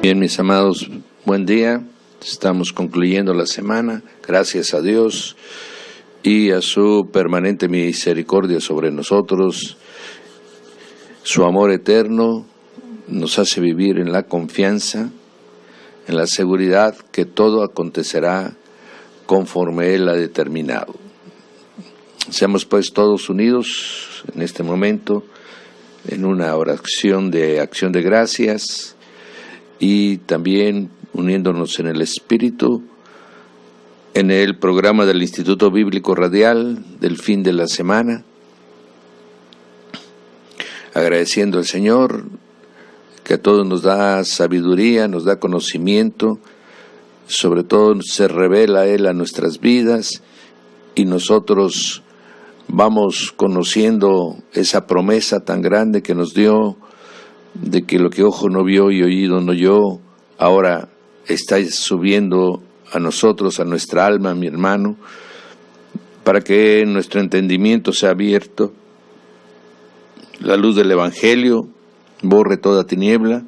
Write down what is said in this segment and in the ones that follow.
Bien, mis amados, buen día. Estamos concluyendo la semana, gracias a Dios y a su permanente misericordia sobre nosotros. Su amor eterno nos hace vivir en la confianza, en la seguridad que todo acontecerá conforme Él ha determinado. Seamos pues todos unidos en este momento en una oración de acción de gracias y también uniéndonos en el Espíritu en el programa del Instituto Bíblico Radial del fin de la semana, agradeciendo al Señor que a todos nos da sabiduría, nos da conocimiento, sobre todo se revela Él a nuestras vidas y nosotros vamos conociendo esa promesa tan grande que nos dio de que lo que ojo no vio y oído no oyó, ahora está subiendo a nosotros, a nuestra alma, mi hermano, para que nuestro entendimiento sea abierto, la luz del Evangelio borre toda tiniebla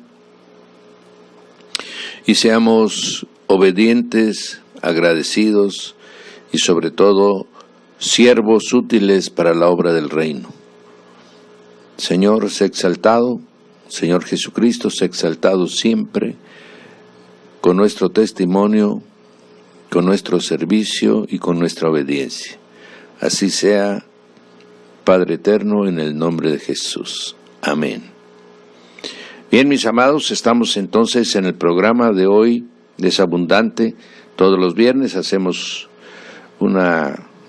y seamos obedientes, agradecidos y sobre todo siervos útiles para la obra del reino. Señor, sé exaltado, Señor Jesucristo, sé exaltado siempre con nuestro testimonio, con nuestro servicio y con nuestra obediencia. Así sea, Padre eterno, en el nombre de Jesús. Amén. Bien, mis amados, estamos entonces en el programa de hoy, Desabundante. Todos los viernes hacemos un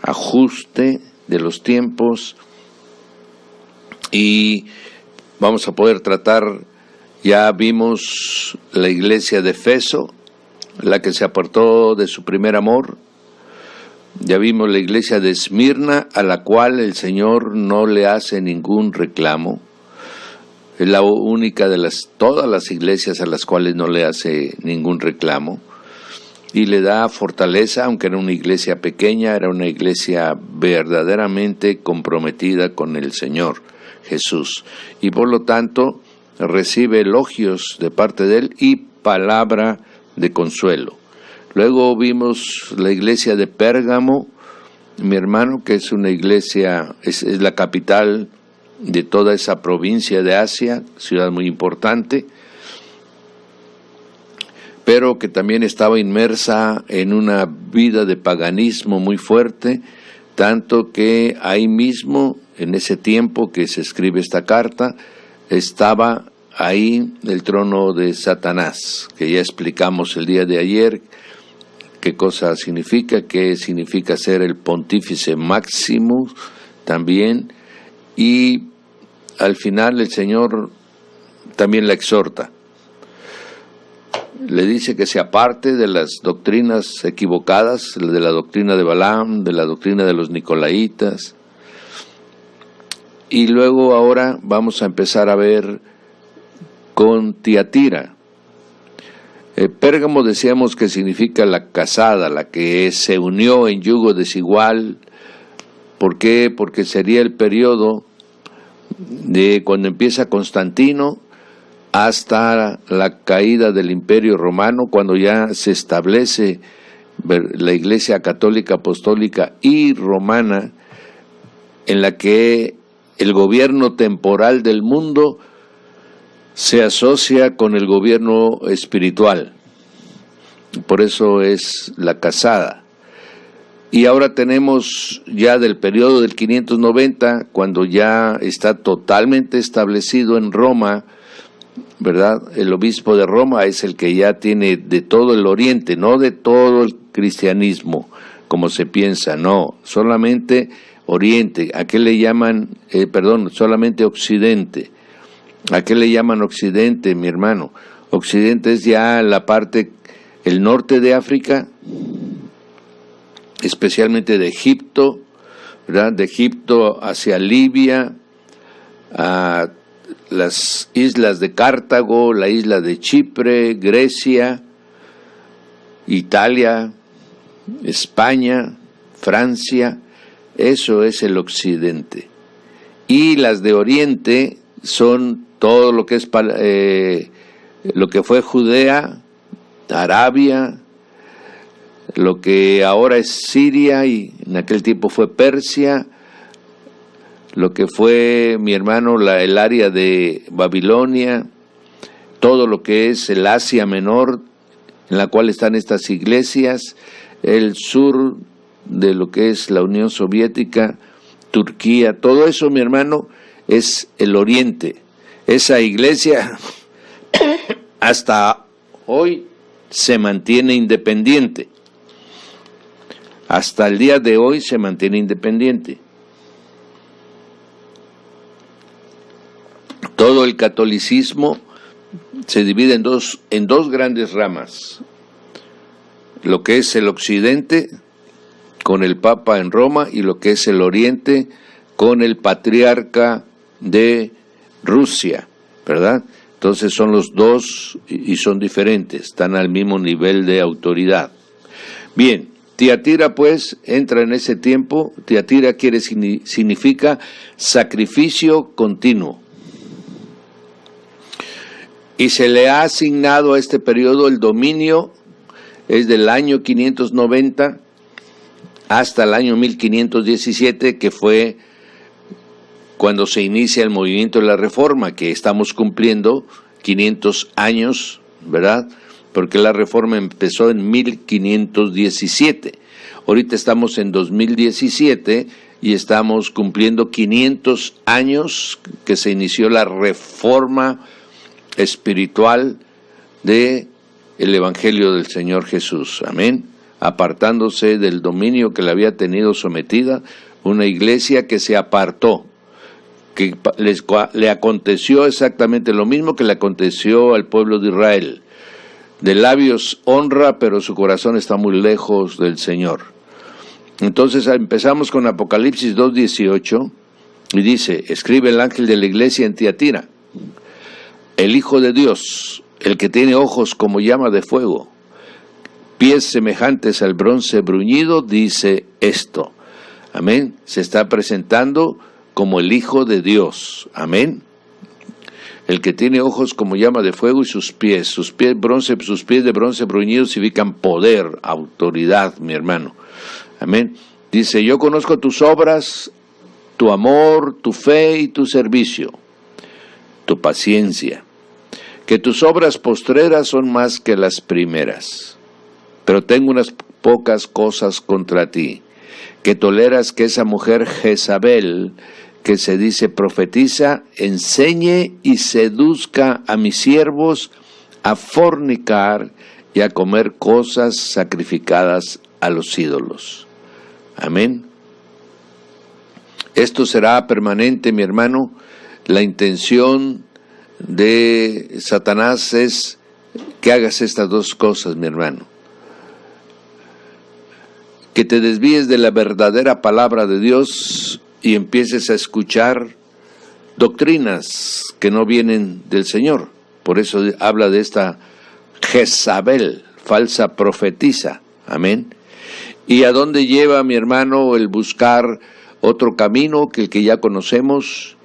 ajuste de los tiempos y vamos a poder tratar, ya vimos la iglesia de Efeso, la que se apartó de su primer amor. Ya vimos la iglesia de Esmirna, a la cual el Señor no le hace ningún reclamo. Es la única de todas las iglesias a las cuales no le hace ningún reclamo. Y le da fortaleza, aunque era una iglesia pequeña, era una iglesia verdaderamente comprometida con el Señor Jesús. Y por lo tanto recibe elogios de parte de Él y palabra de consuelo. Luego vimos la iglesia de Pérgamo, mi hermano, que es una iglesia, es la capital de toda esa provincia de Asia, ciudad muy importante, pero que también estaba inmersa en una vida de paganismo muy fuerte, tanto que ahí mismo, en ese tiempo que se escribe esta carta, estaba ahí el trono de Satanás, que ya explicamos el día de ayer qué cosa significa, qué significa ser el pontífice máximo también, y al final el Señor también la exhorta. Le dice que se aparte de las doctrinas equivocadas, de la doctrina de Balaam, de la doctrina de los Nicolaitas. Y luego ahora vamos a empezar a ver con Tiatira. Pérgamo decíamos que significa la casada, la que se unió en yugo desigual. ¿Por qué? Porque sería el periodo de cuando empieza Constantino hasta la caída del Imperio Romano, cuando ya se establece la Iglesia Católica, Apostólica y Romana, en la que el gobierno temporal del mundo se asocia con el gobierno espiritual. Por eso es la casada. Y ahora tenemos ya del periodo del 590, cuando ya está totalmente establecido en Roma, ¿verdad? El obispo de Roma es el que ya tiene de todo el oriente, no de todo el cristianismo, como se piensa, no, solamente oriente. ¿A qué le llaman, solamente occidente? ¿A qué le llaman occidente, mi hermano? Occidente es ya la parte, el norte de África, especialmente de Egipto, ¿verdad? De Egipto hacia Libia, a las islas de Cartago, la isla de Chipre, Grecia, Italia, España, Francia, eso es el occidente. Y las de oriente son todo lo que es lo que fue Judea, Arabia, lo que ahora es Siria y en aquel tiempo fue Persia, lo que fue, mi hermano, el área de Babilonia, todo lo que es el Asia Menor, en la cual están estas iglesias, el sur de lo que es la Unión Soviética, Turquía, todo eso, mi hermano, es el Oriente. Esa iglesia hasta hoy se mantiene independiente. Hasta el día de hoy se mantiene independiente. Todo el catolicismo se divide en dos grandes ramas. Lo que es el occidente, con el Papa en Roma, y lo que es el oriente, con el patriarca de Rusia, ¿verdad? Entonces son los dos y son diferentes, están al mismo nivel de autoridad. Bien, Tiatira pues entra en ese tiempo. Tiatira significa sacrificio continuo. Y se le ha asignado a este periodo el dominio, es del año 590 hasta el año 1517, que fue cuando se inicia el movimiento de la Reforma, que estamos cumpliendo 500 años, ¿verdad? Porque la Reforma empezó en 1517. Ahorita estamos en 2017 y estamos cumpliendo 500 años que se inició la Reforma espiritual de el Evangelio del Señor Jesús, amén, apartándose del dominio que le había tenido sometida una iglesia que se apartó, que le aconteció exactamente lo mismo que le aconteció al pueblo de Israel. De labios honra, pero su corazón está muy lejos del Señor. Entonces empezamos con Apocalipsis 2:18 y dice: escribe el ángel de la iglesia en Tiatira, el Hijo de Dios, el que tiene ojos como llama de fuego, pies semejantes al bronce bruñido, dice esto. Amén. Se está presentando como el Hijo de Dios. Amén. El que tiene ojos como llama de fuego y sus pies de bronce bruñidos significan poder, autoridad, mi hermano. Amén. Dice: yo conozco tus obras, tu amor, tu fe y tu servicio, tu paciencia, que tus obras postreras son más que las primeras. Pero tengo unas pocas cosas contra ti, que toleras que esa mujer Jezabel, que se dice profetiza, enseñe y seduzca a mis siervos a fornicar y a comer cosas sacrificadas a los ídolos. Amén. Esto será permanente, mi hermano. La intención de Satanás es que hagas estas dos cosas, mi hermano. Que te desvíes de la verdadera palabra de Dios y empieces a escuchar doctrinas que no vienen del Señor. Por eso habla de esta Jezabel, falsa profetisa. Amén. ¿Y a dónde lleva, mi hermano, el buscar otro camino que el que ya conocemos?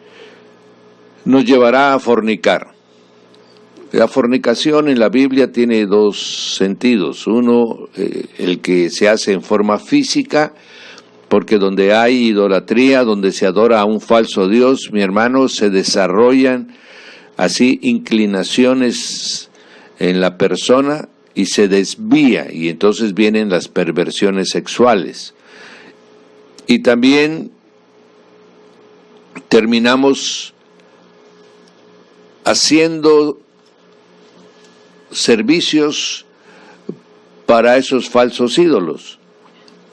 Nos llevará a fornicar. La fornicación en la Biblia tiene dos sentidos. Uno, el que se hace en forma física, porque donde hay idolatría, donde se adora a un falso Dios, mi hermano, se desarrollan así inclinaciones en la persona y se desvía, y entonces vienen las perversiones sexuales. Y también terminamos haciendo servicios para esos falsos ídolos.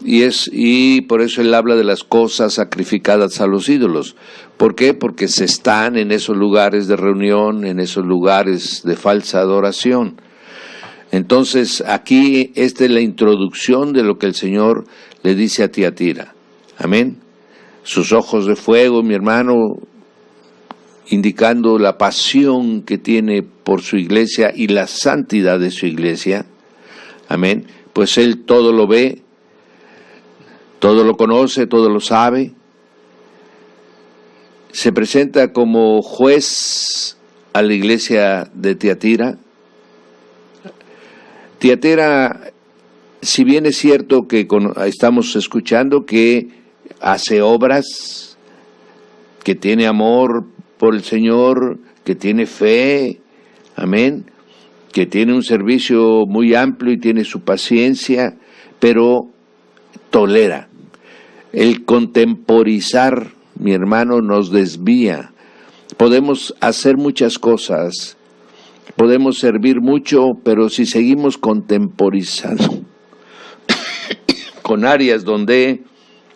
Y por eso él habla de las cosas sacrificadas a los ídolos. ¿Por qué? Porque se están en esos lugares de reunión, en esos lugares de falsa adoración. Entonces aquí esta es la introducción de lo que el Señor le dice a Tiatira. Amén. Sus ojos de fuego, mi hermano, indicando la pasión que tiene por su iglesia y la santidad de su iglesia. Amén. Pues él todo lo ve, todo lo conoce, todo lo sabe. Se presenta como juez a la iglesia de Tiatira, Tiatira, si bien es cierto que estamos escuchando que hace obras, que tiene amor por el Señor, que tiene fe, amén, que tiene un servicio muy amplio y tiene su paciencia, pero tolera. El contemporizar, mi hermano, nos desvía. Podemos hacer muchas cosas, podemos servir mucho, pero si seguimos contemporizando con áreas donde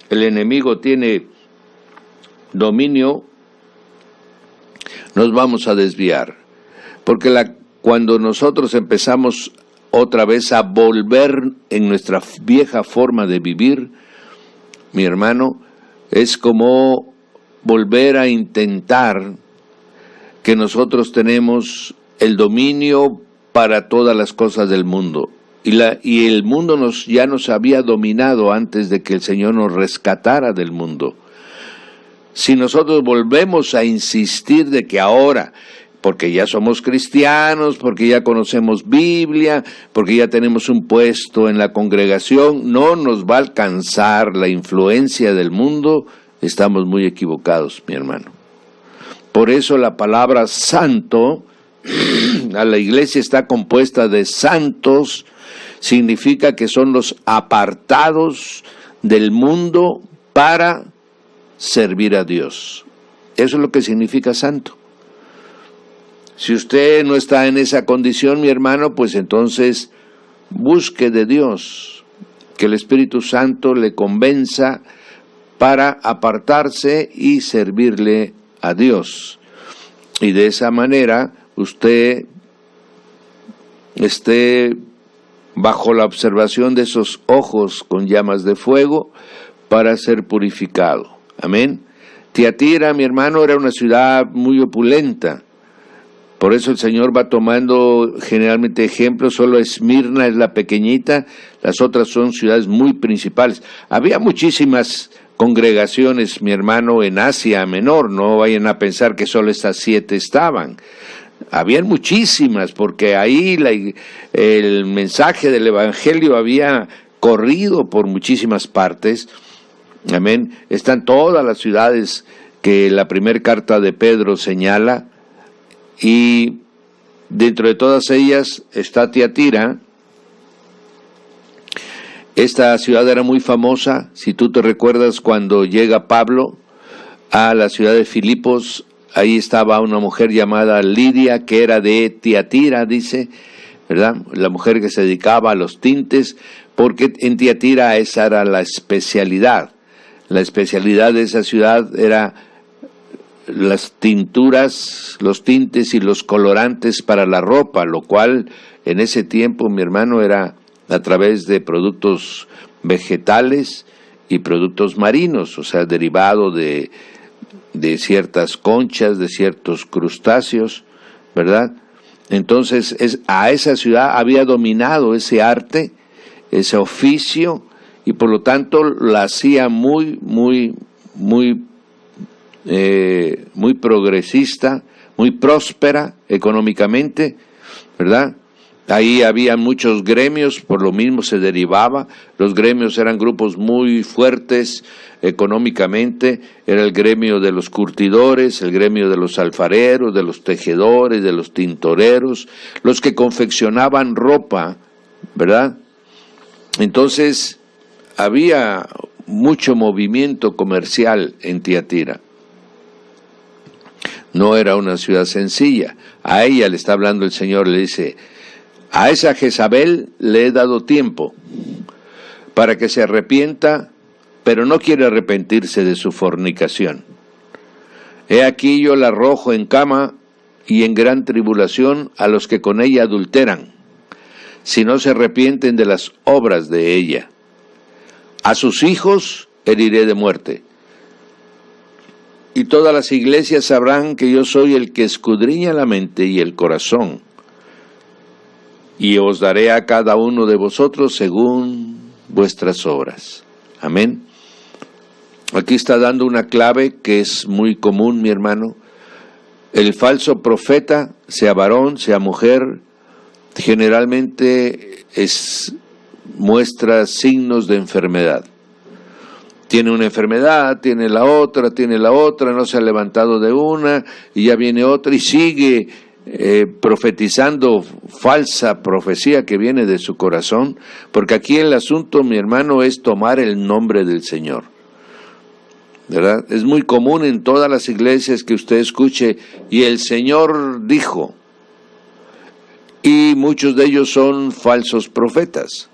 el enemigo tiene dominio, nos vamos a desviar. Porque cuando nosotros empezamos otra vez a volver en nuestra vieja forma de vivir, mi hermano, es como volver a intentar que nosotros tenemos el dominio para todas las cosas del mundo. Y el mundo ya nos había dominado antes de que el Señor nos rescatara del mundo. Si nosotros volvemos a insistir de que ahora, porque ya somos cristianos, porque ya conocemos Biblia, porque ya tenemos un puesto en la congregación, no nos va a alcanzar la influencia del mundo, estamos muy equivocados, mi hermano. Por eso la palabra santo, a la iglesia está compuesta de santos, significa que son los apartados del mundo para servir a Dios. Eso es lo que significa santo. Si usted no está en esa condición, mi hermano, pues entonces busque de Dios, que el Espíritu Santo le convenza para apartarse y servirle a Dios. Y de esa manera usted esté bajo la observación de esos ojos con llamas de fuego para ser purificado. Amén. Tiatira, mi hermano, era una ciudad muy opulenta. Por eso el Señor va tomando generalmente ejemplos. Solo Esmirna es la pequeñita, las otras son ciudades muy principales. Había muchísimas congregaciones, mi hermano, en Asia Menor. No vayan a pensar que solo estas 7 estaban. Habían muchísimas, porque ahí el mensaje del Evangelio había corrido por muchísimas partes. Amén. Están todas las ciudades que la primera carta de Pedro señala, y dentro de todas ellas está Tiatira. Esta ciudad era muy famosa. Si tú te recuerdas, cuando llega Pablo a la ciudad de Filipos, ahí estaba una mujer llamada Lidia, que era de Tiatira, dice, ¿verdad? La mujer que se dedicaba a los tintes, porque en Tiatira esa era la especialidad. La especialidad de esa ciudad era las tinturas, los tintes y los colorantes para la ropa, lo cual en ese tiempo, mi hermano, era a través de productos vegetales y productos marinos, o sea, derivado de ciertas conchas, de ciertos crustáceos, ¿verdad? Entonces, a esa ciudad había dominado ese arte, ese oficio, y por lo tanto la hacía muy progresista, muy próspera económicamente, ¿verdad? Ahí había muchos gremios, por lo mismo se derivaba. Los gremios eran grupos muy fuertes económicamente. Era el gremio de los curtidores, el gremio de los alfareros, de los tejedores, de los tintoreros, los que confeccionaban ropa, ¿verdad? Entonces había mucho movimiento comercial en Tiatira. No era una ciudad sencilla. A ella le está hablando el Señor, le dice: a esa Jezabel le he dado tiempo para que se arrepienta, pero no quiere arrepentirse de su fornicación. He aquí yo la arrojo en cama y en gran tribulación a los que con ella adulteran, si no se arrepienten de las obras de ella. A sus hijos heriré de muerte. Y todas las iglesias sabrán que yo soy el que escudriña la mente y el corazón, y os daré a cada uno de vosotros según vuestras obras. Amén. Aquí está dando una clave que es muy común, mi hermano. El falso profeta, sea varón, sea mujer, generalmente muestra signos de enfermedad. Tiene una enfermedad, tiene la otra, no se ha levantado de una y ya viene otra y sigue profetizando falsa profecía que viene de su corazón, porque aquí el asunto, mi hermano, es tomar el nombre del Señor, ¿verdad? Es muy común en todas las iglesias que usted escuche, y el Señor dijo, y muchos de ellos son falsos profetas.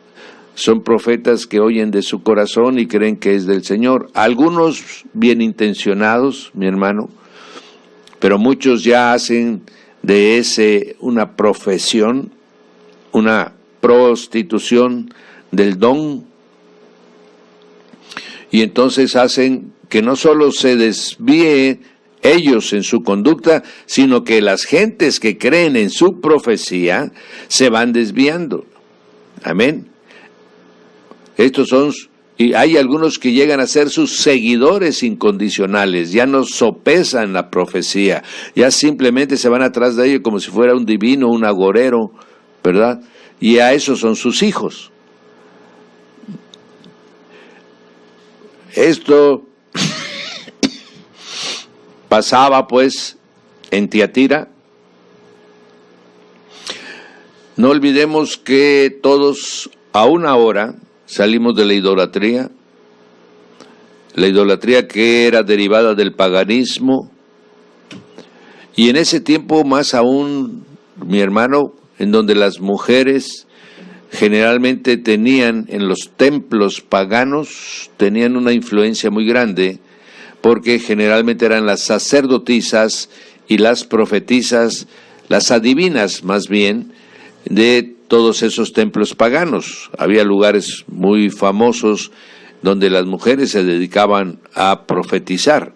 Son profetas que oyen de su corazón y creen que es del Señor. Algunos bien intencionados, mi hermano, pero muchos ya hacen de ese una profesión, una prostitución del don. Y entonces hacen que no solo se desvíe ellos en su conducta, sino que las gentes que creen en su profecía se van desviando. Amén. Estos son, y hay algunos que llegan a ser sus seguidores incondicionales, ya no sopesan la profecía, ya simplemente se van atrás de ello como si fuera un divino, un agorero, ¿verdad? Y a esos son sus hijos. Esto pasaba pues en Tiatira. No olvidemos que todos a una hora salimos de la idolatría que era derivada del paganismo, y en ese tiempo más aún, mi hermano, en donde las mujeres generalmente tenían en los templos paganos, tenían una influencia muy grande, porque generalmente eran las sacerdotisas y las profetisas, las adivinas más bien, de todos esos templos paganos. Había lugares muy famosos donde las mujeres se dedicaban a profetizar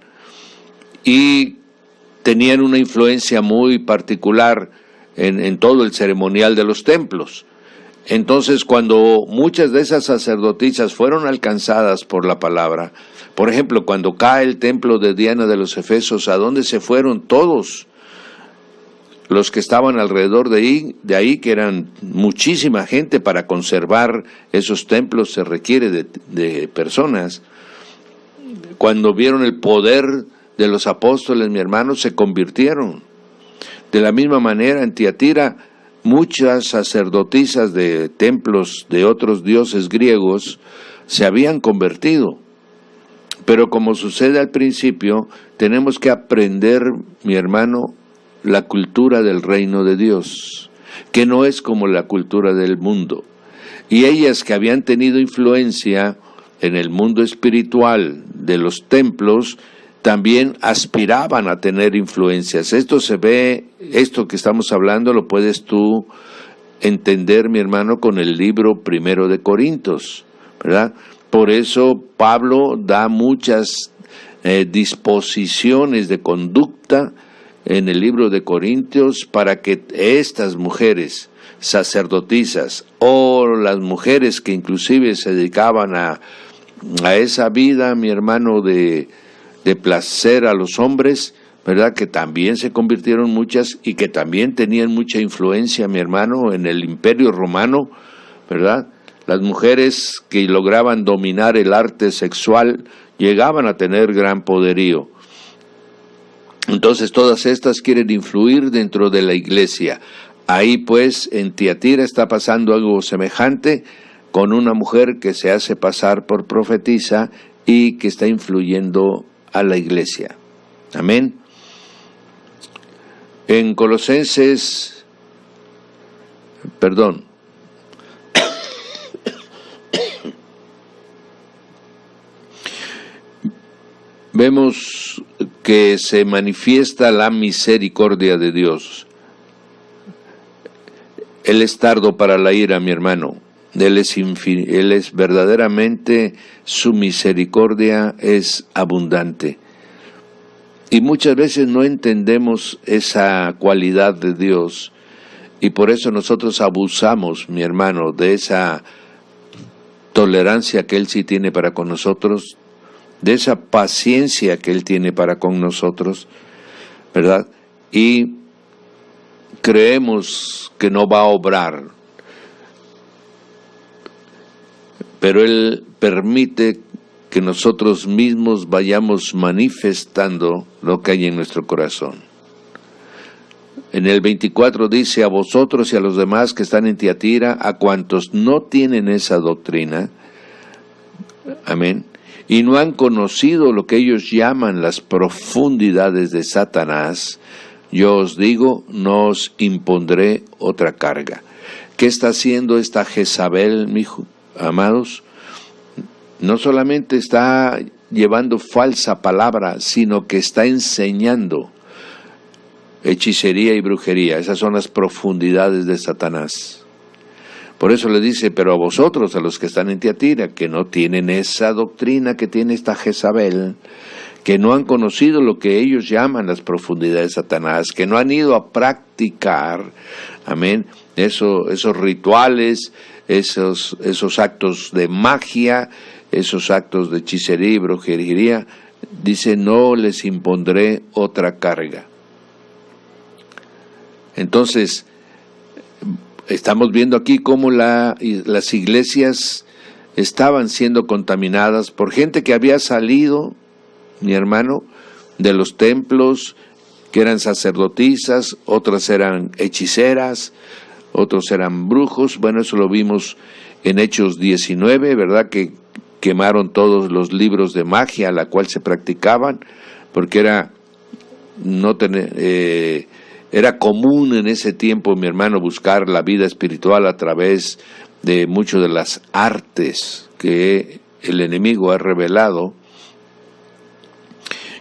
y tenían una influencia muy particular en todo el ceremonial de los templos. Entonces, cuando muchas de esas sacerdotisas fueron alcanzadas por la palabra, por ejemplo, cuando cae el templo de Diana de los Efesos, ¿a dónde se fueron todos los que estaban alrededor de ahí, que eran muchísima gente? Para conservar esos templos se requiere de personas. Cuando vieron el poder de los apóstoles, mi hermano, se convirtieron. De la misma manera, en Tiatira, muchas sacerdotisas de templos de otros dioses griegos se habían convertido. Pero como sucede al principio, tenemos que aprender, mi hermano, la cultura del reino de Dios, que no es como la cultura del mundo. Y ellas, que habían tenido influencia en el mundo espiritual de los templos, también aspiraban a tener influencias. Esto se ve, esto que estamos hablando lo puedes tú entender, mi hermano, con el libro 1 de Corintios, ¿verdad? Por eso Pablo da muchas disposiciones de conducta en el libro de Corintios para que estas mujeres sacerdotisas o las mujeres que inclusive se dedicaban a esa vida, mi hermano, de placer a los hombres, ¿verdad? Que también se convirtieron muchas y que también tenían mucha influencia, mi hermano, en el Imperio Romano, ¿verdad? Las mujeres que lograban dominar el arte sexual llegaban a tener gran poderío. Entonces todas estas quieren influir dentro de la iglesia. Ahí pues en Tiatira está pasando algo semejante con una mujer que se hace pasar por profetisa y que está influyendo a la iglesia. Amén. En Colosenses, vemos que se manifiesta la misericordia de Dios. Él es tardo para la ira, mi hermano. Él es verdaderamente, su misericordia es abundante. Y muchas veces no entendemos esa cualidad de Dios, y por eso nosotros abusamos, mi hermano, de esa tolerancia que Él sí tiene para con nosotros, de esa paciencia que Él tiene para con nosotros, ¿verdad? Y creemos que no va a obrar. pero Él permite que nosotros mismos vayamos manifestando lo que hay en nuestro corazón. En el 24 dice: a vosotros y a los demás que están en Tiatira, a cuantos no tienen esa doctrina, amén, y no han conocido lo que ellos llaman las profundidades de Satanás, yo os digo, no os impondré otra carga. ¿Qué está haciendo esta Jezabel, amados? No solamente está llevando falsa palabra, sino que está enseñando hechicería y brujería. Esas son las profundidades de Satanás. Por eso le dice: pero a vosotros, a los que están en Tiatira, que no tienen esa doctrina que tiene esta Jezabel, que no han conocido lo que ellos llaman las profundidades de Satanás, que no han ido a practicar, amén, esos rituales, esos actos de magia, esos actos de hechicería y brujería, dice: no les impondré otra carga. Entonces, estamos viendo aquí cómo las iglesias estaban siendo contaminadas por gente que había salido, mi hermano, de los templos, que eran sacerdotisas, otras eran hechiceras, otros eran brujos. Bueno, eso lo vimos en Hechos 19, ¿verdad? Que quemaron todos los libros de magia a la cual se practicaban, porque era común en ese tiempo, mi hermano, buscar la vida espiritual a través de muchas de las artes que el enemigo ha revelado.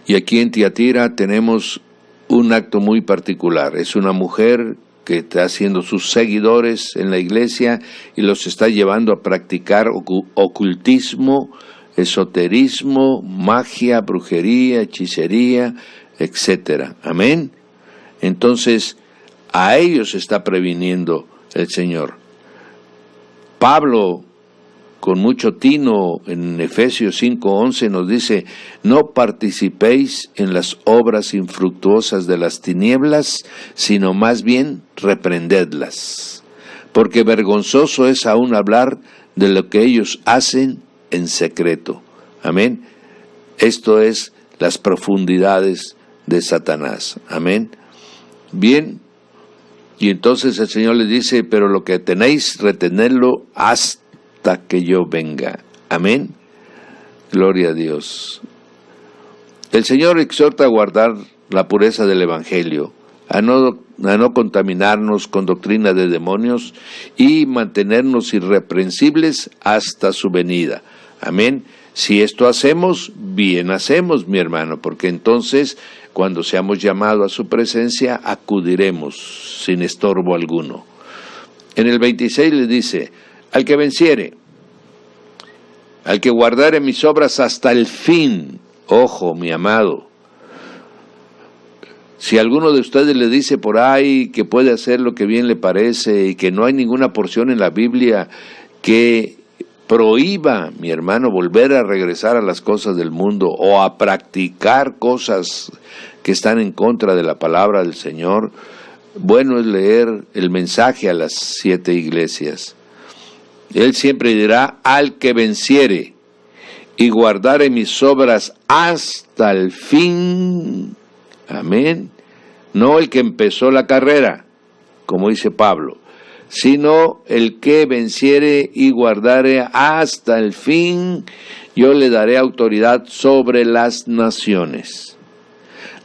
Y aquí en Tiatira tenemos un acto muy particular. Es una mujer que está haciendo sus seguidores en la iglesia y los está llevando a practicar ocultismo, esoterismo, magia, brujería, hechicería, etcétera. Amén. Entonces, a ellos está previniendo el Señor. Pablo, con mucho tino, en Efesios 5:11 nos dice: no participéis en las obras infructuosas de las tinieblas, sino más bien reprendedlas, porque vergonzoso es aún hablar de lo que ellos hacen en secreto. Amén. Esto es las profundidades de Satanás. Amén. Bien, y entonces el Señor les dice: pero lo que tenéis, retenedlo hasta que yo venga. Amén. Gloria a Dios. El Señor exhorta a guardar la pureza del Evangelio, a no contaminarnos con doctrina de demonios y mantenernos irreprensibles hasta su venida. Amén. Si esto hacemos, bien hacemos, mi hermano, porque entonces, cuando seamos llamados a su presencia, acudiremos sin estorbo alguno. En el 26 le dice: al que venciere, al que guardare mis obras hasta el fin. Ojo, mi amado, si alguno de ustedes le dice por ahí que puede hacer lo que bien le parece y que no hay ninguna porción en la Biblia que prohíba, mi hermano, volver a regresar a las cosas del mundo o a practicar cosas que están en contra de la palabra del Señor, bueno es leer el mensaje a las 7 iglesias. Él siempre dirá: al que venciere y guardare mis obras hasta el fin. Amén. No el que empezó la carrera, como dice Pablo, sino el que venciere y guardare hasta el fin, yo le daré autoridad sobre las naciones.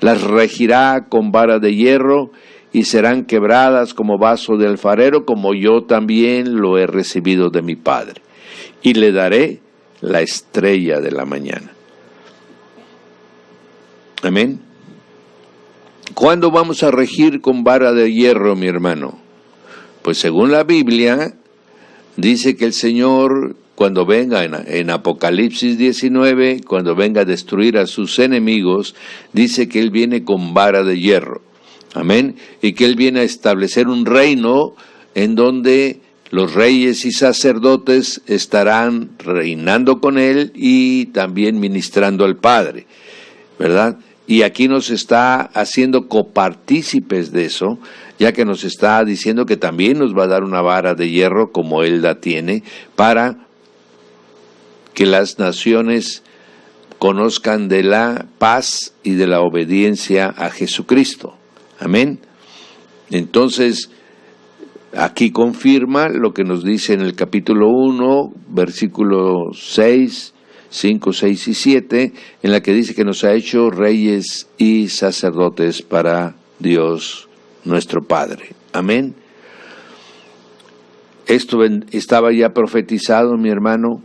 Las regirá con vara de hierro y serán quebradas como vaso de alfarero, como yo también lo he recibido de mi Padre. Y le daré la estrella de la mañana. Amén. ¿Cuándo vamos a regir con vara de hierro, mi hermano? Pues según la Biblia, dice que el Señor, cuando venga en Apocalipsis 19, cuando venga a destruir a sus enemigos, dice que Él viene con vara de hierro. Amén. Y que Él viene a establecer un reino en donde los reyes y sacerdotes estarán reinando con Él y también ministrando al Padre, ¿verdad? Y aquí nos está haciendo copartícipes de eso, ya que nos está diciendo que también nos va a dar una vara de hierro como Él la tiene para que las naciones conozcan de la paz y de la obediencia a Jesucristo. Amén. Entonces, aquí confirma lo que nos dice en el capítulo 1, versículos 6, 5, 6 y 7, en la que dice que nos ha hecho reyes y sacerdotes para Dios nuestro Padre. Amén. Esto estaba ya profetizado, mi hermano.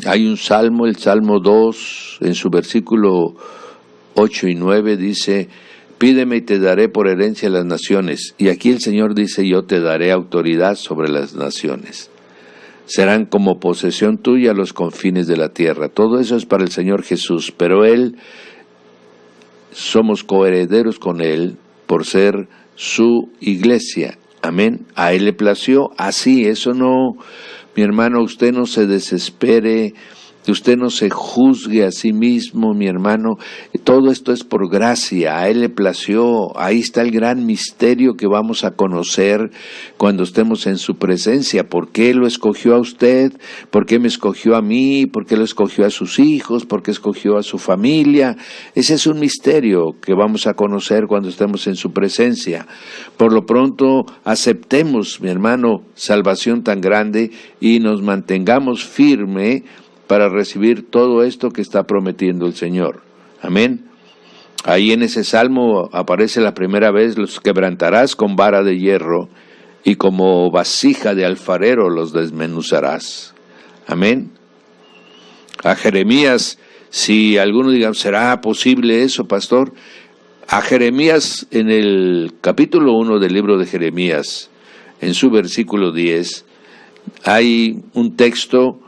Hay un salmo, el Salmo 2, en su versículo 8 y 9, dice: pídeme y te daré por herencia las naciones. Y aquí el Señor dice: yo te daré autoridad sobre las naciones. Serán como posesión tuya los confines de la tierra. Todo eso es para el Señor Jesús, pero Él, somos coherederos con Él por ser su iglesia. Amén. A Él le plació así. Eso no, mi hermano, usted no se desespere, usted no se juzgue a sí mismo, mi hermano. Todo esto es por gracia, a Él le plació. Ahí está el gran misterio que vamos a conocer cuando estemos en su presencia. ¿Por qué lo escogió a usted? ¿Por qué me escogió a mí? ¿Por qué lo escogió a sus hijos? ¿Por qué escogió a su familia? Ese es un misterio que vamos a conocer cuando estemos en su presencia. Por lo pronto, aceptemos, mi hermano, salvación tan grande y nos mantengamos firme para recibir todo esto que está prometiendo el Señor. Amén. Ahí en ese salmo aparece la primera vez: los quebrantarás con vara de hierro y como vasija de alfarero los desmenuzarás. Amén. A Jeremías, si alguno diga, ¿será posible eso, pastor? A Jeremías, en el capítulo 1 del libro de Jeremías, en su versículo 10, hay un texto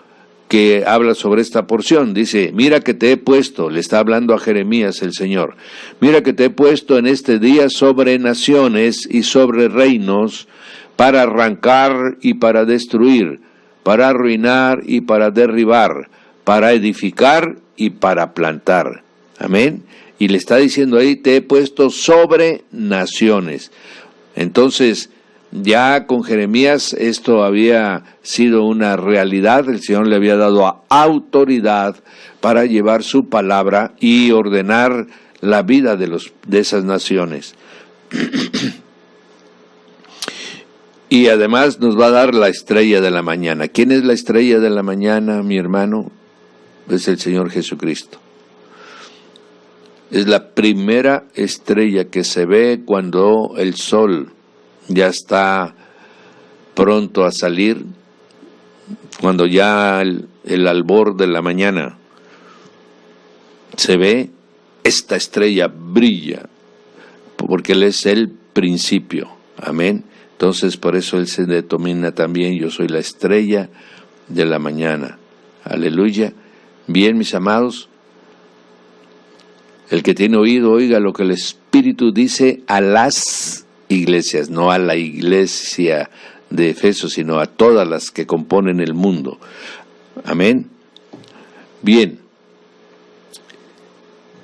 que habla sobre esta porción. Dice: mira que te he puesto, le está hablando a Jeremías el Señor, mira que te he puesto en este día sobre naciones y sobre reinos, para arrancar y para destruir, para arruinar y para derribar, para edificar y para plantar. Amén. Y le está diciendo ahí: te he puesto sobre naciones. Entonces, ya con Jeremías esto había sido una realidad. El Señor le había dado autoridad para llevar su palabra y ordenar la vida de esas naciones. Y además nos va a dar la estrella de la mañana. ¿Quién es la estrella de la mañana, mi hermano? Es el Señor Jesucristo. Es la primera estrella que se ve cuando el sol ya está pronto a salir, cuando ya el albor de la mañana se ve, esta estrella brilla, porque Él es el principio. Amén. Entonces por eso Él se denomina también: yo soy la estrella de la mañana. Aleluya. Bien, mis amados, el que tiene oído, oiga lo que el Espíritu dice a las iglesias, no a la iglesia de Efeso, sino a todas las que componen el mundo. Amén. Bien,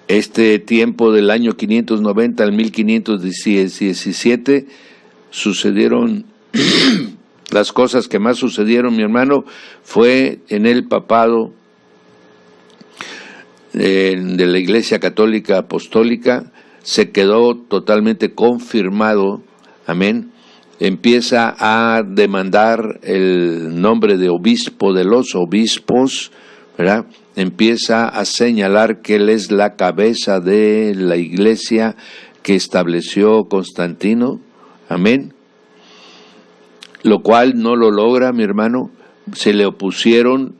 este tiempo del año 590 al 1517 sucedieron las cosas que más sucedieron, mi hermano, fue en el papado de la Iglesia Católica Apostólica. Se quedó totalmente confirmado. Amén. Empieza a demandar el nombre de obispo de los obispos, ¿verdad? Empieza a señalar que él es la cabeza de la iglesia que estableció Constantino. Amén. Lo cual no lo logra, mi hermano. Se le opusieron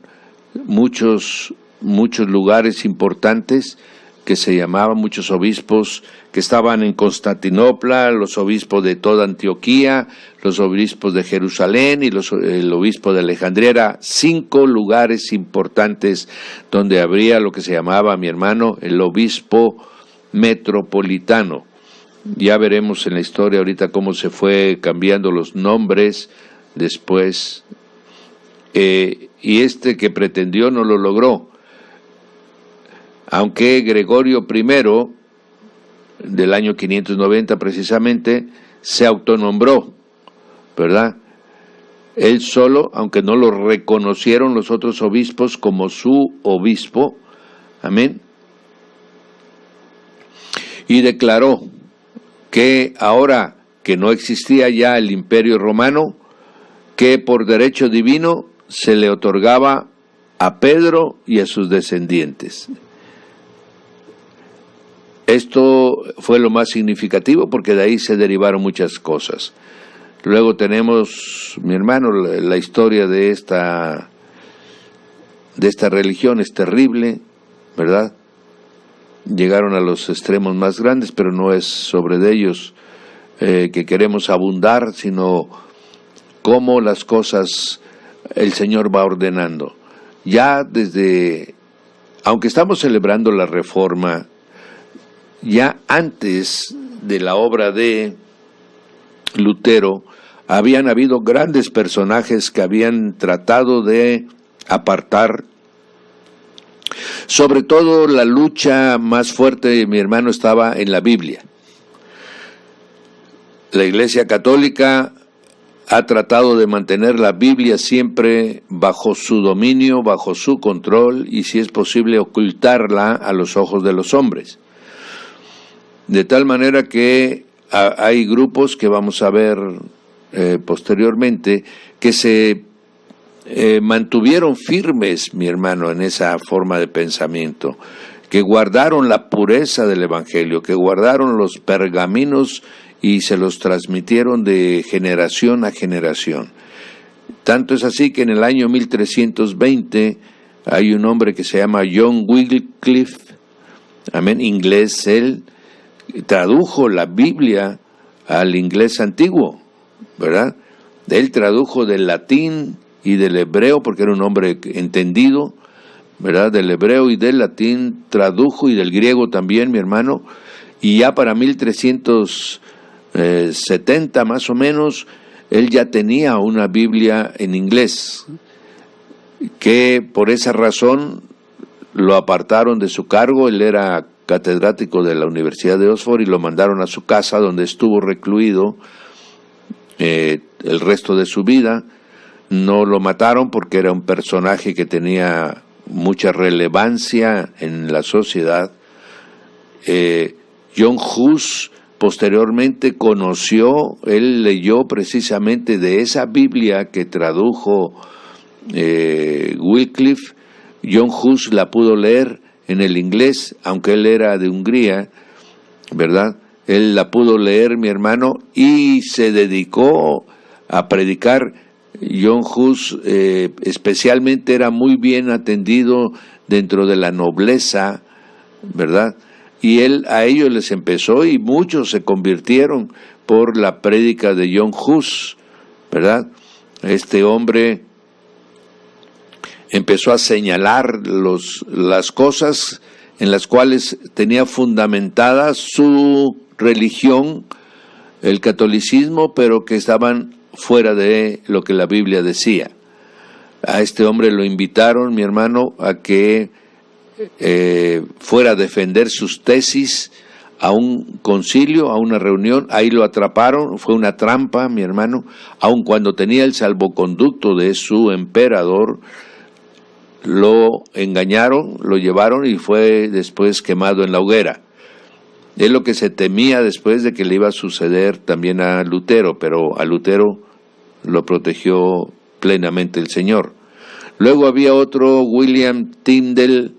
muchos lugares importantes que se llamaban, muchos obispos que estaban en Constantinopla, los obispos de toda Antioquía, los obispos de Jerusalén y el obispo de Alejandría. Era 5 lugares importantes donde habría lo que se llamaba, mi hermano, el obispo metropolitano. Ya veremos en la historia ahorita cómo se fue cambiando los nombres después. Y este que pretendió no lo logró. Aunque Gregorio I, del año 590 precisamente, se autonombró, ¿verdad? él solo, aunque no lo reconocieron los otros obispos como su obispo, amén, y declaró que ahora que no existía ya el Imperio Romano, que por derecho divino se le otorgaba a Pedro y a sus descendientes. Esto fue lo más significativo porque de ahí se derivaron muchas cosas. Luego tenemos, mi hermano, la historia de esta religión es terrible, ¿verdad? Llegaron a los extremos más grandes, pero no es sobre de ellos que queremos abundar, sino cómo las cosas el Señor va ordenando. Ya aunque estamos celebrando la Reforma, ya antes de la obra de Lutero, habían habido grandes personajes que habían tratado de apartar. Sobre todo la lucha más fuerte, mi hermano, estaba en la Biblia. La Iglesia Católica ha tratado de mantener la Biblia siempre bajo su dominio, bajo su control, y si es posible ocultarla a los ojos de los hombres. De tal manera que hay grupos que vamos a ver posteriormente que se mantuvieron firmes, mi hermano, en esa forma de pensamiento, que guardaron la pureza del Evangelio, que guardaron los pergaminos y se los transmitieron de generación a generación. Tanto es así que en el año 1320 hay un hombre que se llama John Wycliffe, amén, inglés, él tradujo la Biblia al inglés antiguo, ¿verdad? Él tradujo del latín y del hebreo, porque era un hombre entendido, ¿verdad? Del hebreo y del latín tradujo, y del griego también, mi hermano, y ya para 1370 más o menos, él ya tenía una Biblia en inglés, que por esa razón lo apartaron de su cargo. Él era catedrático de la Universidad de Oxford y lo mandaron a su casa, donde estuvo recluido el resto de su vida. No lo mataron porque era un personaje que tenía mucha relevancia en la sociedad. John Hus posteriormente conoció, él leyó precisamente de esa Biblia que tradujo Wycliffe. John Hus la pudo leer en el inglés, aunque él era de Hungría, ¿verdad? Él la pudo leer, mi hermano, y se dedicó a predicar. John Hus especialmente era muy bien atendido dentro de la nobleza, ¿verdad? Y él a ellos les empezó, y muchos se convirtieron por la prédica de John Hus, ¿verdad? Este hombre empezó a señalar las cosas en las cuales tenía fundamentada su religión, el catolicismo, pero que estaban fuera de lo que la Biblia decía. A este hombre lo invitaron, mi hermano, a que fuera a defender sus tesis a un concilio, a una reunión. Ahí lo atraparon, fue una trampa, mi hermano, aun cuando tenía el salvoconducto de su emperador. Lo engañaron, lo llevaron y fue después quemado en la hoguera. Es lo que se temía después de que le iba a suceder también a Lutero, pero a Lutero lo protegió plenamente el Señor. Luego había otro, William Tyndale,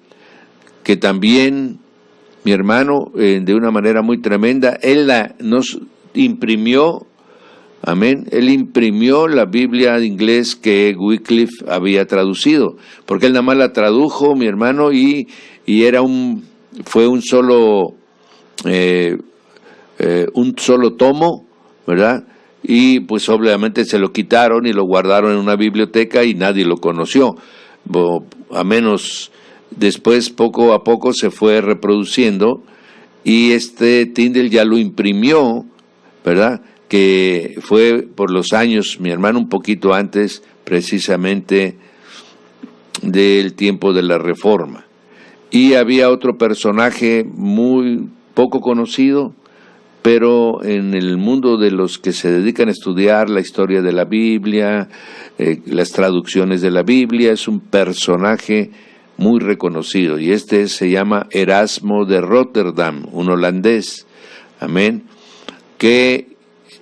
que también, mi hermano, de una manera muy tremenda, él nos imprimió, amén, él imprimió la Biblia de inglés que Wycliffe había traducido, porque él nada más la tradujo, mi hermano, y fue un solo tomo, ¿verdad? Y pues obviamente se lo quitaron y lo guardaron en una biblioteca y nadie lo conoció, a menos después poco a poco se fue reproduciendo, y Tyndale ya lo imprimió, ¿verdad? Que fue por los años, mi hermano, un poquito antes precisamente del tiempo de la Reforma. Y había otro personaje muy poco conocido, pero en el mundo de los que se dedican a estudiar la historia de la Biblia, las traducciones de la Biblia, es un personaje muy reconocido, y este se llama Erasmo de Rotterdam, un holandés, amén, que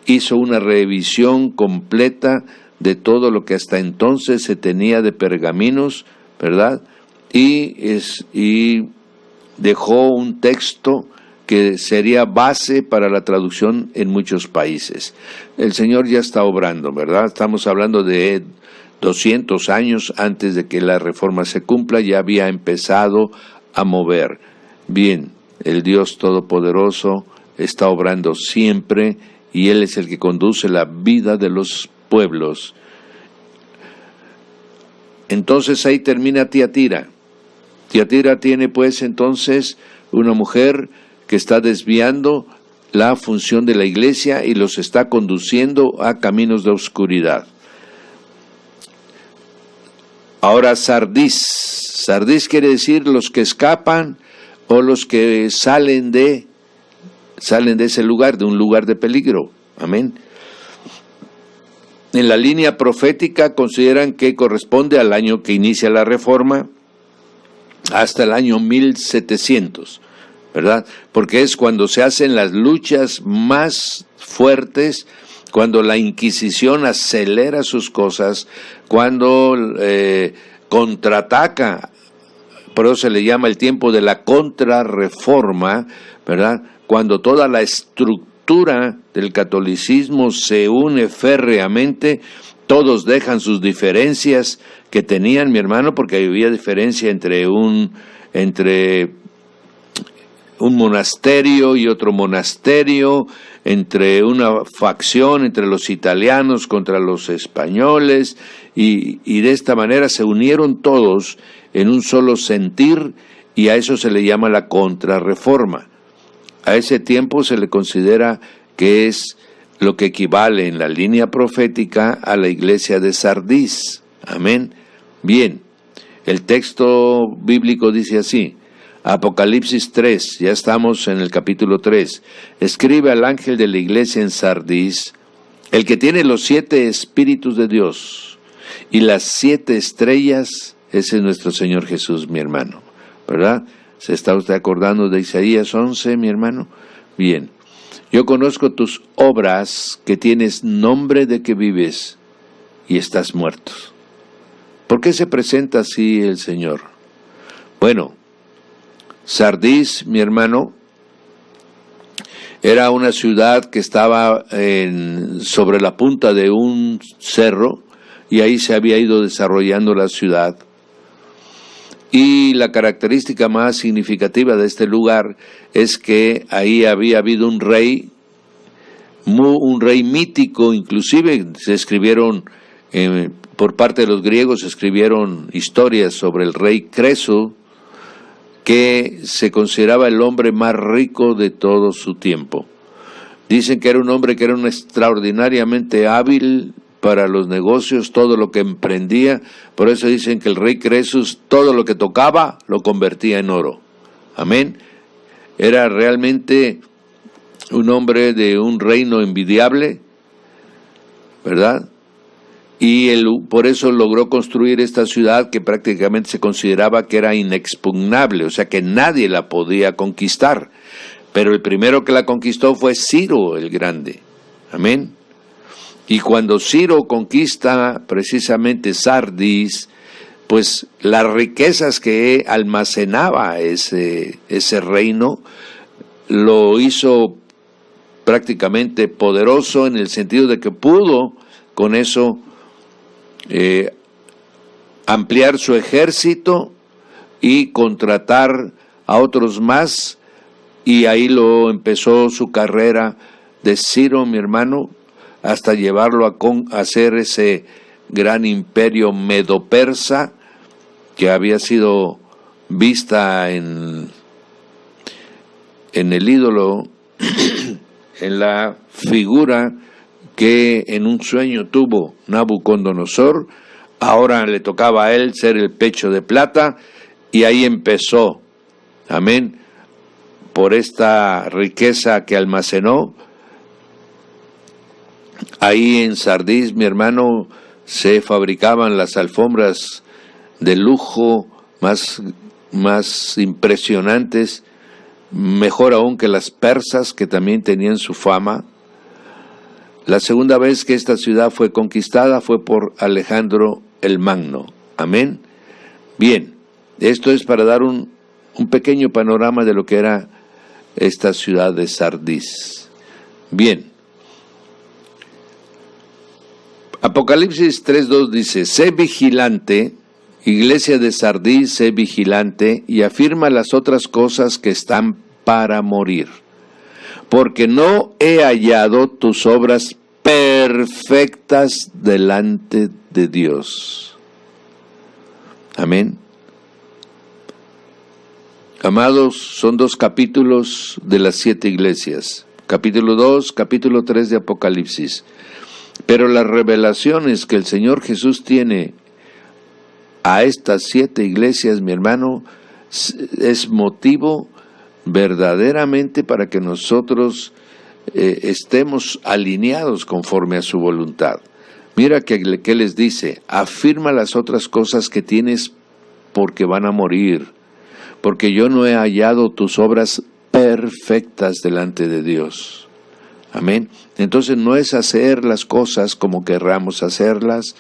hizo una revisión completa de todo lo que hasta entonces se tenía de pergaminos, ¿verdad? Y dejó un texto que sería base para la traducción en muchos países. El Señor ya está obrando, ¿verdad? Estamos hablando de 200 años antes de que la reforma se cumpla, ya había empezado a mover. Bien, el Dios Todopoderoso está obrando siempre, y Él es el que conduce la vida de los pueblos. Entonces ahí termina Tiatira. Tiatira tiene pues entonces una mujer que está desviando la función de la iglesia y los está conduciendo a caminos de oscuridad. Ahora Sardis. Sardis quiere decir los que escapan o los que salen de ese lugar, de un lugar de peligro. Amén. En la línea profética consideran que corresponde al año que inicia la Reforma hasta el año 1700, ¿verdad? Porque es cuando se hacen las luchas más fuertes, cuando la Inquisición acelera sus cosas, cuando contraataca, por eso se le llama el tiempo de la contrarreforma, ¿verdad? Cuando toda la estructura del catolicismo se une férreamente, todos dejan sus diferencias que tenían, mi hermano, porque había diferencia entre un monasterio y otro monasterio, entre una facción, entre los italianos contra los españoles, y de esta manera se unieron todos en un solo sentir, y a eso se le llama la contrarreforma. A ese tiempo se le considera que es lo que equivale en la línea profética a la iglesia de Sardis. Amén. Bien, el texto bíblico dice así, Apocalipsis 3, ya estamos en el capítulo 3, escribe al ángel de la iglesia en Sardis, el que tiene los 7 espíritus de Dios y las 7 estrellas, ese es nuestro Señor Jesús, mi hermano, ¿verdad? ¿Se está usted acordando de Isaías 11, mi hermano? Bien, yo conozco tus obras, que tienes nombre de que vives y estás muerto. ¿Por qué se presenta así el Señor? Bueno, Sardis, mi hermano, era una ciudad que estaba sobre la punta de un cerro, y ahí se había ido desarrollando la ciudad. Y la característica más significativa de este lugar es que ahí había habido un rey mítico, inclusive se escribieron, por parte de los griegos, se escribieron historias sobre el rey Creso, que se consideraba el hombre más rico de todo su tiempo. Dicen que era un hombre que era extraordinariamente hábil para los negocios, todo lo que emprendía, por eso dicen que el rey Cresus todo lo que tocaba lo convertía en oro. Amén. Era realmente un hombre de un reino envidiable, ¿verdad? Y por eso logró construir esta ciudad que prácticamente se consideraba que era inexpugnable, o sea que nadie la podía conquistar. Pero el primero que la conquistó fue Ciro el Grande. Amén. Y cuando Ciro conquista precisamente Sardis, pues las riquezas que almacenaba ese reino, lo hizo prácticamente poderoso, en el sentido de que pudo con eso ampliar su ejército y contratar a otros más, y ahí lo empezó su carrera de Ciro, mi hermano, hasta llevarlo a hacer ese gran imperio medo-persa que había sido vista en el ídolo, en la figura que en un sueño tuvo Nabucodonosor. Ahora le tocaba a él ser el pecho de plata, y ahí empezó, amén, por esta riqueza que almacenó. Ahí en Sardis, mi hermano, se fabricaban las alfombras de lujo más impresionantes, mejor aún que las persas, que también tenían su fama. La segunda vez que esta ciudad fue conquistada fue por Alejandro el Magno. Amén. Bien, esto es para dar un pequeño panorama de lo que era esta ciudad de Sardis. Bien. Apocalipsis 3:2 dice: sé vigilante, iglesia de Sardis, sé vigilante, y afirma las otras cosas que están para morir, porque no he hallado tus obras perfectas delante de Dios. Amén. Amados, son 2 capítulos de las 7 iglesias, capítulo 2, capítulo 3 de Apocalipsis. Pero las revelaciones que el Señor Jesús tiene a estas 7 iglesias, mi hermano, es motivo verdaderamente para que nosotros estemos alineados conforme a su voluntad. Mira que les dice: afirma las otras cosas que tienes, porque van a morir, porque yo no he hallado tus obras perfectas delante de Dios. Amén. Entonces no es hacer las cosas como querramos hacerlas,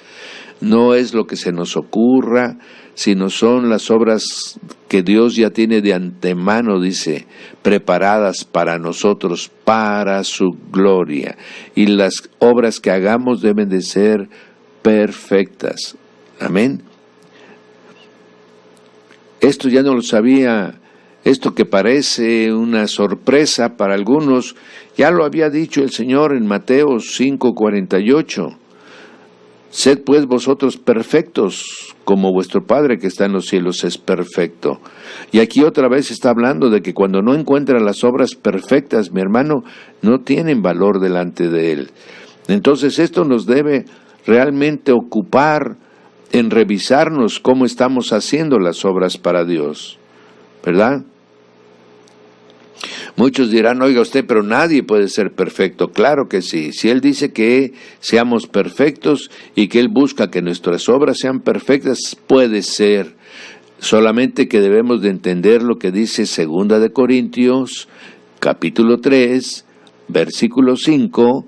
no es lo que se nos ocurra, sino son las obras que Dios ya tiene de antemano, dice, preparadas para nosotros, para su gloria. Y las obras que hagamos deben de ser perfectas. Amén. Esto ya no lo sabía. Esto que parece una sorpresa para algunos, ya lo había dicho el Señor en Mateo 5:48. Sed pues vosotros perfectos, como vuestro Padre que está en los cielos es perfecto. Y aquí otra vez está hablando de que cuando no encuentran las obras perfectas, mi hermano, no tienen valor delante de Él. Entonces esto nos debe realmente ocupar en revisarnos cómo estamos haciendo las obras para Dios, ¿verdad? Muchos dirán: oiga usted, pero nadie puede ser perfecto. Claro que sí. Si Él dice que seamos perfectos y que Él busca que nuestras obras sean perfectas, puede ser. Solamente que debemos de entender lo que dice 2 de Corintios, capítulo 3, versículo 5,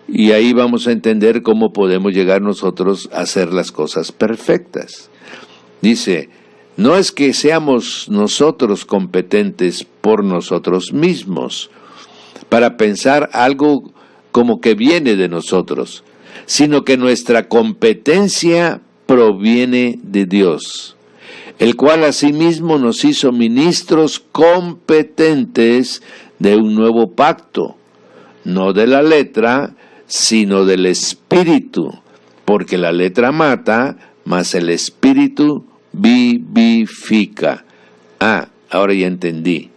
y ahí vamos a entender cómo podemos llegar nosotros a hacer las cosas perfectas. Dice: no es que seamos nosotros competentes por nosotros mismos para pensar algo como que viene de nosotros, sino que nuestra competencia proviene de Dios, el cual asimismo nos hizo ministros competentes de un nuevo pacto, no de la letra, sino del Espíritu, porque la letra mata, mas el Espíritu vivifica. Ahora ya entendí.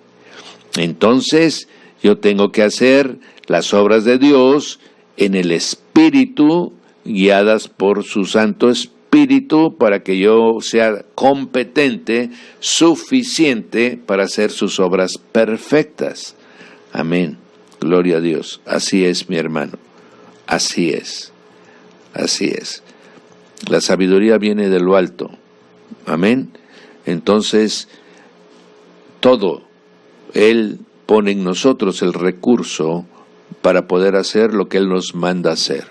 Entonces yo tengo que hacer las obras de Dios en el Espíritu, guiadas por su Santo Espíritu, para que yo sea competente, suficiente para hacer sus obras perfectas. Amén. Gloria a Dios. Así es, mi hermano. Así es. Así es. La sabiduría viene de lo alto. Amén. Entonces, todo, Él pone en nosotros el recurso para poder hacer lo que Él nos manda hacer.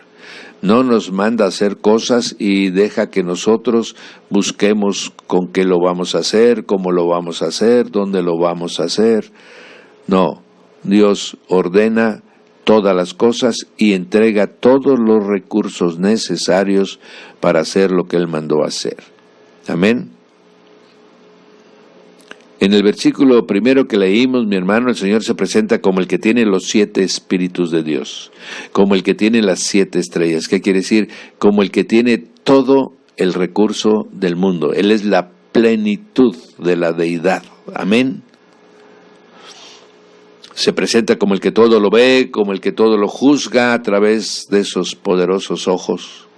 No nos manda a hacer cosas y deja que nosotros busquemos con qué lo vamos a hacer, cómo lo vamos a hacer, dónde lo vamos a hacer. No, Dios ordena todas las cosas y entrega todos los recursos necesarios para hacer lo que Él mandó hacer. Amén. En el versículo primero que leímos, mi hermano, el Señor se presenta como el que tiene los 7 espíritus de Dios, como el que tiene las 7 estrellas. ¿Qué quiere decir? Como el que tiene todo el recurso del mundo. Él es la plenitud de la deidad. Amén. Se presenta como el que todo lo ve, como el que todo lo juzga a través de esos poderosos ojos.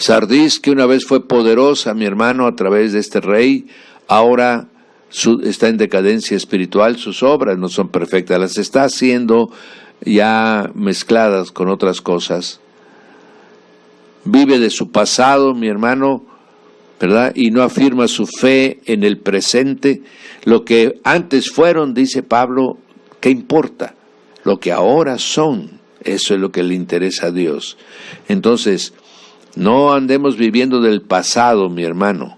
Sardis, que una vez fue poderosa, mi hermano, a través de este rey, ahora está en decadencia espiritual, sus obras no son perfectas, las está haciendo ya mezcladas con otras cosas. Vive de su pasado, mi hermano, ¿verdad? Y no afirma su fe en el presente. Lo que antes fueron, dice Pablo, ¿qué importa? Lo que ahora son, eso es lo que le interesa a Dios. Entonces, no andemos viviendo del pasado, mi hermano,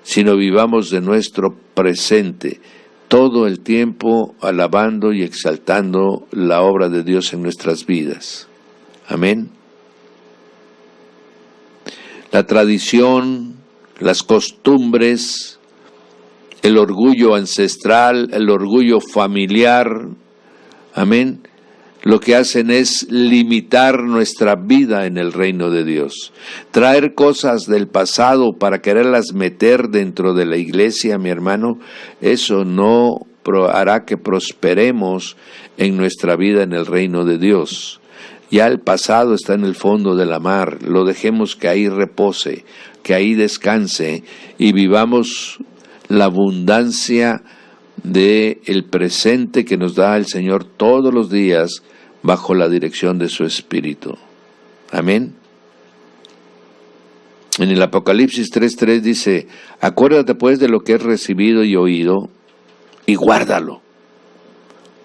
sino vivamos de nuestro presente, todo el tiempo alabando y exaltando la obra de Dios en nuestras vidas. Amén. La tradición, las costumbres, el orgullo ancestral, el orgullo familiar, amén, lo que hacen es limitar nuestra vida en el reino de Dios. Traer cosas del pasado para quererlas meter dentro de la iglesia, mi hermano, eso no hará que prosperemos en nuestra vida en el reino de Dios. Ya el pasado está en el fondo de la mar, lo dejemos que ahí repose, que ahí descanse y vivamos la abundancia del presente que nos da el Señor todos los días bajo la dirección de su Espíritu. Amén. En el Apocalipsis 3:3 dice, acuérdate pues de lo que has recibido y oído y guárdalo.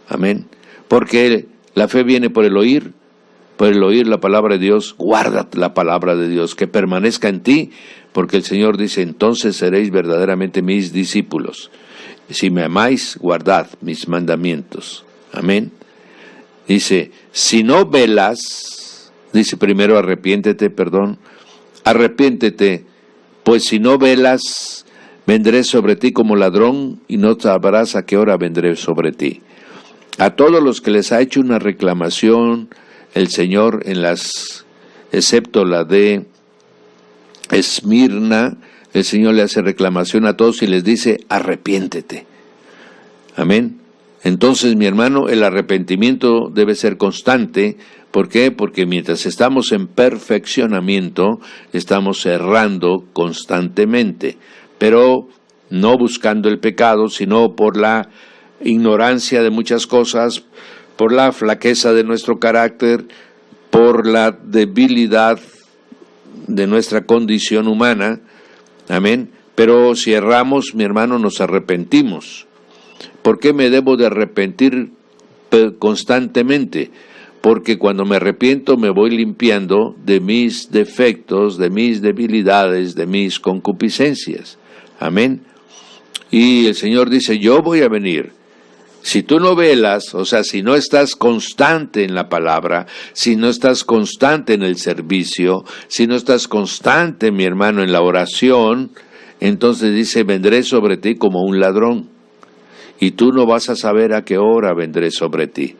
Amén. Porque la fe viene por el oír la palabra de Dios. Guarda la palabra de Dios, que permanezca en ti, porque el Señor dice, entonces seréis verdaderamente mis discípulos. Si me amáis, guardad mis mandamientos. Amén. Dice, si no velas, dice primero arrepiéntete, pues si no velas, vendré sobre ti como ladrón y no sabrás a qué hora vendré sobre ti. A todos los que les ha hecho una reclamación el Señor excepto la de Esmirna, el Señor le hace reclamación a todos y les dice, arrepiéntete. Amén. Entonces, mi hermano, el arrepentimiento debe ser constante. ¿Por qué? Porque mientras estamos en perfeccionamiento, estamos errando constantemente, pero no buscando el pecado, sino por la ignorancia de muchas cosas, por la flaqueza de nuestro carácter, por la debilidad de nuestra condición humana. Amén. Pero si erramos, mi hermano, nos arrepentimos. ¿Por qué me debo de arrepentir constantemente? Porque cuando me arrepiento me voy limpiando de mis defectos, de mis debilidades, de mis concupiscencias. Amén. Y el Señor dice, yo voy a venir. Si tú no velas, o sea, si no estás constante en la palabra, si no estás constante en el servicio, si no estás constante, mi hermano, en la oración, entonces dice, vendré sobre ti como un ladrón. Y tú no vas a saber a qué hora vendré sobre ti.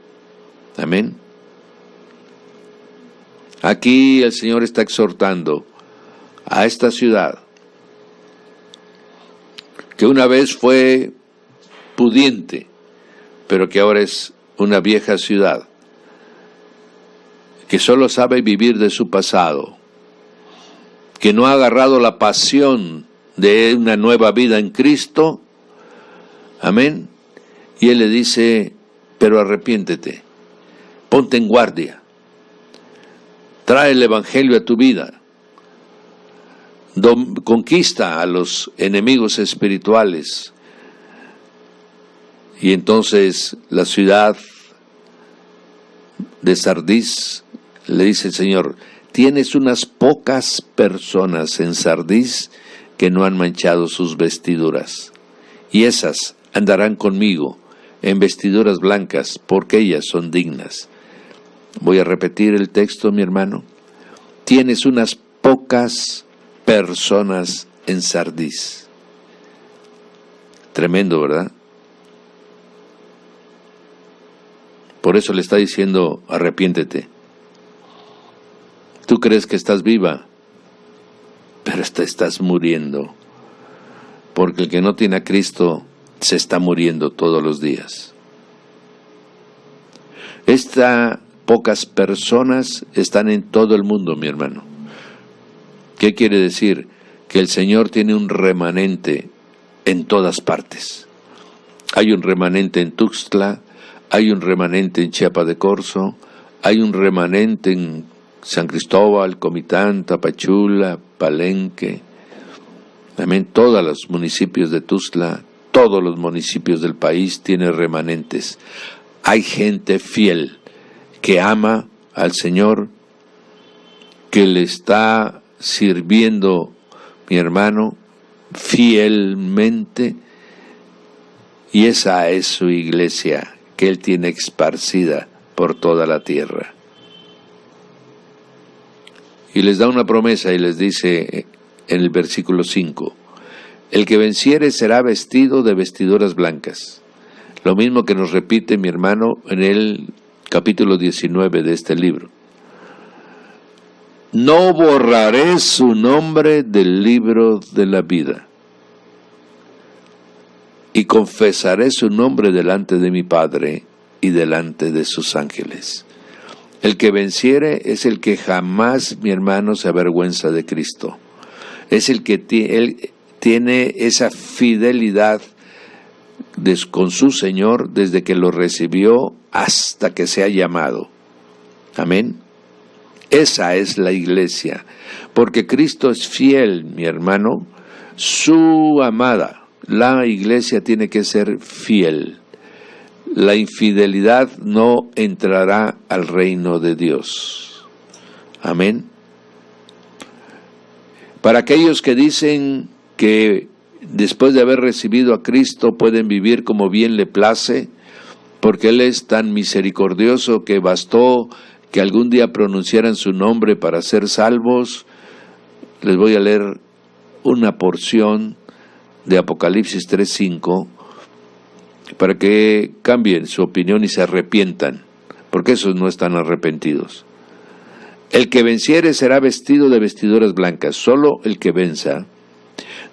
Amén. Aquí el Señor está exhortando a esta ciudad, que una vez fue pudiente, pero que ahora es una vieja ciudad, que solo sabe vivir de su pasado, que no ha agarrado la pasión de una nueva vida en Cristo. Amén. Y Él le dice, pero arrepiéntete, ponte en guardia, trae el Evangelio a tu vida, conquista a los enemigos espirituales. Y entonces la ciudad de Sardis, le dice el Señor, tienes unas pocas personas en Sardis que no han manchado sus vestiduras, y esas andarán conmigo en vestiduras blancas, porque ellas son dignas. Voy a repetir el texto, mi hermano. Tienes unas pocas personas en Sardis. Tremendo, ¿verdad? Por eso le está diciendo, arrepiéntete. Tú crees que estás viva, pero te estás muriendo. Porque el que no tiene a Cristo se está muriendo todos los días. Estas pocas personas están en todo el mundo, mi hermano. ¿Qué quiere decir? Que el Señor tiene un remanente en todas partes. Hay un remanente en Tuxtla, hay un remanente en Chiapa de Corzo, hay un remanente en San Cristóbal, Comitán, Tapachula, Palenque, también todos los municipios de Tuxtla, todos los municipios del país tienen remanentes. Hay gente fiel que ama al Señor, que le está sirviendo, mi hermano, fielmente, y esa es su iglesia que Él tiene esparcida por toda la tierra. Y les da una promesa y les dice en el versículo 5, el que venciere será vestido de vestiduras blancas. Lo mismo que nos repite mi hermano en el capítulo 19 de este libro. No borraré su nombre del libro de la vida, y confesaré su nombre delante de mi Padre y delante de sus ángeles. El que venciere es el que jamás, mi hermano, se avergüenza de Cristo. Es el que él tiene esa fidelidad con su Señor desde que lo recibió hasta que se ha llamado. Amén. Esa es la iglesia, porque Cristo es fiel, mi hermano, su amada. La iglesia tiene que ser fiel. La infidelidad no entrará al reino de Dios. Amén. Para aquellos que dicen que después de haber recibido a Cristo pueden vivir como bien le place, porque Él es tan misericordioso que bastó que algún día pronunciaran su nombre para ser salvos, les voy a leer una porción de Apocalipsis 3:5 para que cambien su opinión y se arrepientan, porque esos no están arrepentidos. El que venciere será vestido de vestiduras blancas, solo el que venza.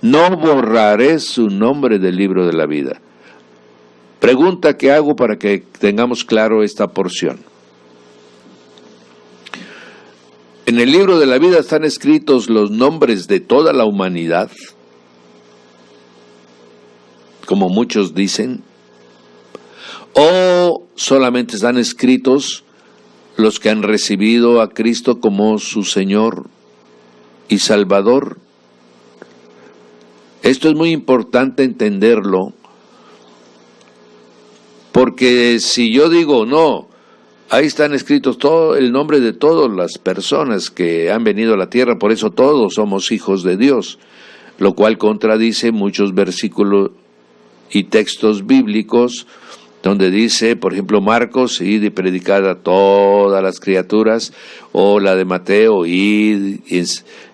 No borraré su nombre del libro de la vida. Pregunta que hago para que tengamos claro esta porción. En el libro de la vida están escritos los nombres de toda la humanidad, como muchos dicen, o solamente están escritos los que han recibido a Cristo como su Señor y Salvador. Esto es muy importante entenderlo, porque si yo digo no, ahí están escritos todo el nombre de todas las personas que han venido a la tierra, por eso todos somos hijos de Dios, lo cual contradice muchos versículos y textos bíblicos donde dice, por ejemplo, Marcos, id y predicad a todas las criaturas, o la de Mateo, id y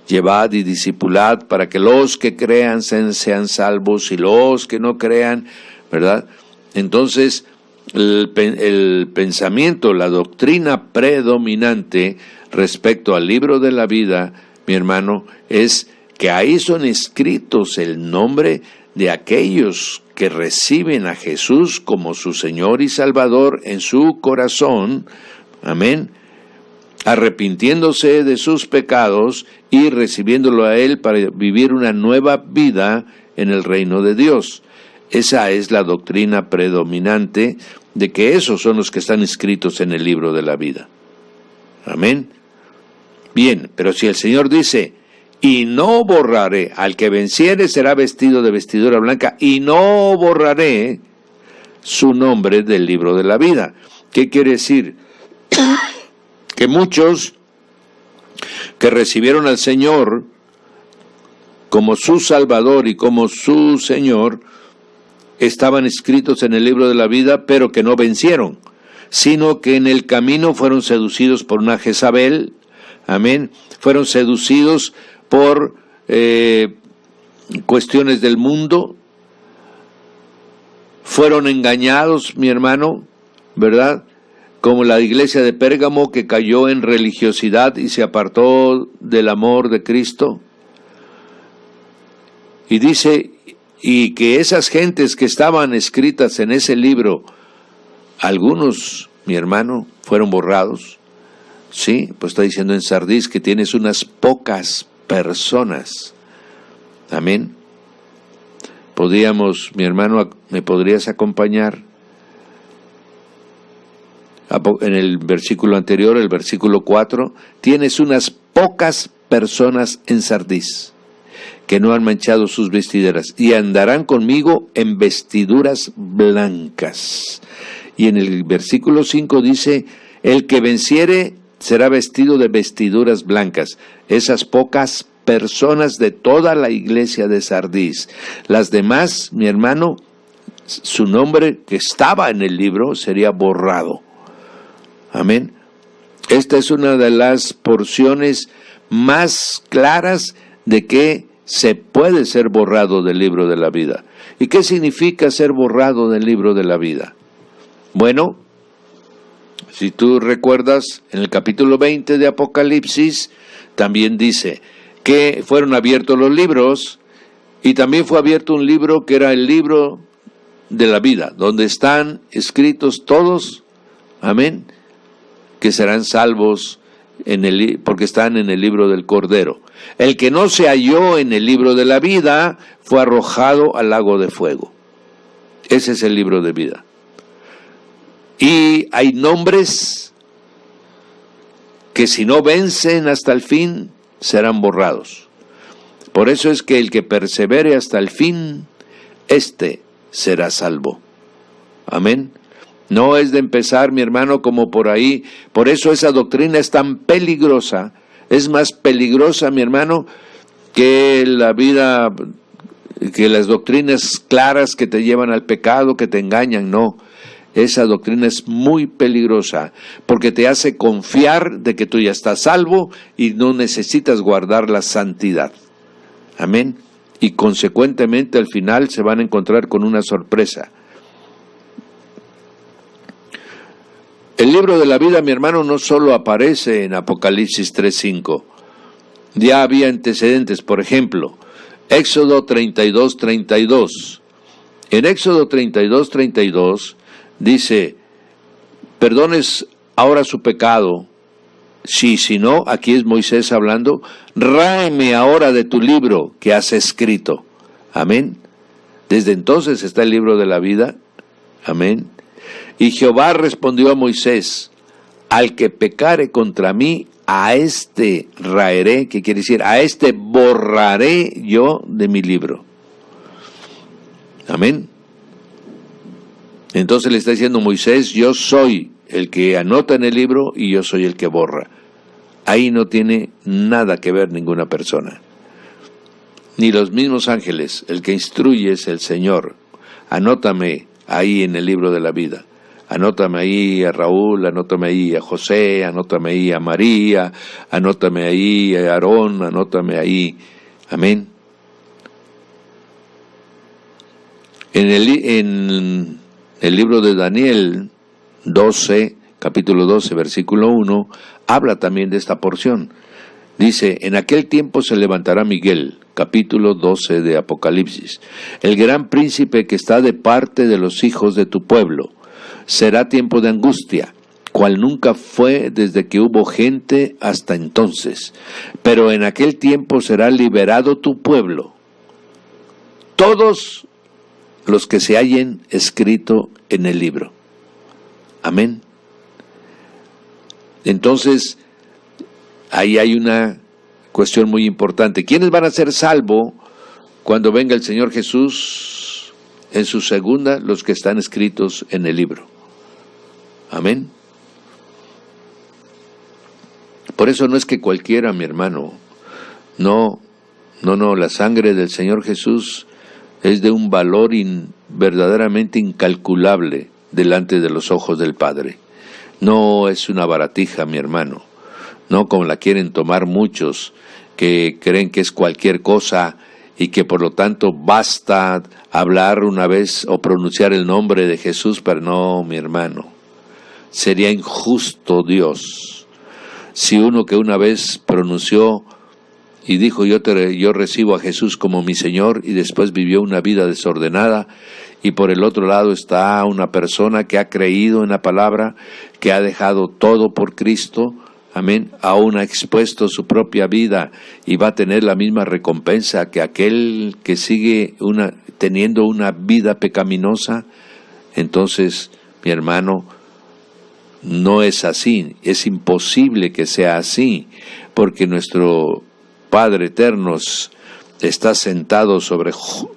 llevad y discipulad para que los que crean sean salvos y los que no crean, ¿verdad? Entonces, el pensamiento, la doctrina predominante respecto al libro de la vida, mi hermano, es que ahí son escritos el nombre de aquellos que reciben a Jesús como su Señor y Salvador en su corazón, amén, arrepintiéndose de sus pecados y recibiéndolo a Él para vivir una nueva vida en el reino de Dios. Esa es la doctrina predominante de que esos son los que están inscritos en el libro de la vida. Amén. Bien, pero si el Señor dice, y no borraré, al que venciere será vestido de vestidura blanca, y no borraré su nombre del libro de la vida. ¿Qué quiere decir? Que muchos que recibieron al Señor como su Salvador y como su Señor, estaban escritos en el libro de la vida, pero que no vencieron, sino que en el camino fueron seducidos por una Jezabel, amén, fueron seducidos por cuestiones del mundo, fueron engañados, mi hermano, ¿verdad? Como la iglesia de Pérgamo que cayó en religiosidad y se apartó del amor de Cristo. Y dice, y que esas gentes que estaban escritas en ese libro, algunos, mi hermano, fueron borrados. Sí, pues está diciendo en Sardis que tienes unas pocas personas, amén, Mi hermano, ¿me podrías acompañar? En el versículo anterior, el versículo 4, tienes unas pocas personas en Sardis que no han manchado sus vestiduras y andarán conmigo en vestiduras blancas. Y en el versículo 5 dice, el que venciere será vestido de vestiduras blancas. Esas pocas personas de toda la iglesia de Sardis. Las demás, mi hermano, su nombre que estaba en el libro sería borrado. Amén. Esta es una de las porciones más claras de que se puede ser borrado del libro de la vida. ¿Y qué significa ser borrado del libro de la vida? Bueno, si tú recuerdas, en el capítulo 20 de Apocalipsis, también dice que fueron abiertos los libros, y también fue abierto un libro que era el libro de la vida, donde están escritos todos, amén, que serán salvos porque están en el libro del Cordero. El que no se halló en el libro de la vida fue arrojado al lago de fuego. Ese es el libro de vida. Y hay nombres que si no vencen hasta el fin, serán borrados. Por eso es que el que persevere hasta el fin, éste será salvo. Amén. No es de empezar, mi hermano, como por ahí. Por eso esa doctrina es tan peligrosa. Es más peligrosa, mi hermano, que la vida, que las doctrinas claras que te llevan al pecado, que te engañan. No, esa doctrina es muy peligrosa, porque te hace confiar de que tú ya estás salvo y no necesitas guardar la santidad. Amén. Y consecuentemente al final se van a encontrar con una sorpresa. El libro de la vida, mi hermano, no solo aparece en Apocalipsis 3:5. Ya había antecedentes, por ejemplo, Éxodo 32:32. En Éxodo 32:32 dice, perdones ahora su pecado. Si no, aquí es Moisés hablando, ráeme ahora de tu libro que has escrito. Amén. Desde entonces está el libro de la vida. Amén. Y Jehová respondió a Moisés, al que pecare contra mí, a este raeré, que quiere decir, a este borraré yo de mi libro. Amén. Entonces le está diciendo Moisés, yo soy el que anota en el libro y yo soy el que borra. Ahí no tiene nada que ver ninguna persona. Ni los mismos ángeles, el que instruye es el Señor. Anótame ahí en el libro de la vida. Anótame ahí a Raúl, anótame ahí a José, anótame ahí a María, anótame ahí a Aarón, anótame ahí. Amén. En el libro de Daniel 12, capítulo 12, versículo 1, habla también de esta porción. Dice, en aquel tiempo se levantará Miguel, capítulo 12 de Apocalipsis, el gran príncipe que está de parte de los hijos de tu pueblo. Será tiempo de angustia, cual nunca fue desde que hubo gente hasta entonces. Pero en aquel tiempo será liberado tu pueblo, todos los que se hallen escrito en el libro. Amén. Entonces, ahí hay una cuestión muy importante. ¿Quiénes van a ser salvos cuando venga el Señor Jesús en su segunda? Los que están escritos en el libro. Amén. Por eso no es que cualquiera, mi hermano, no, la sangre del Señor Jesús es de un valor verdaderamente incalculable delante de los ojos del Padre. No es una baratija, mi hermano, no como la quieren tomar muchos que creen que es cualquier cosa y que por lo tanto basta hablar una vez o pronunciar el nombre de Jesús, pero no, mi hermano. Sería injusto Dios si uno que una vez pronunció y dijo yo recibo a Jesús como mi Señor y después vivió una vida desordenada, y por el otro lado está una persona que ha creído en la palabra, que ha dejado todo por Cristo, amén, aún ha expuesto su propia vida y va a tener la misma recompensa que aquel que sigue teniendo una vida pecaminosa. Entonces, mi hermano, no es así, es imposible que sea así, porque nuestro Padre eterno está sentado sobre,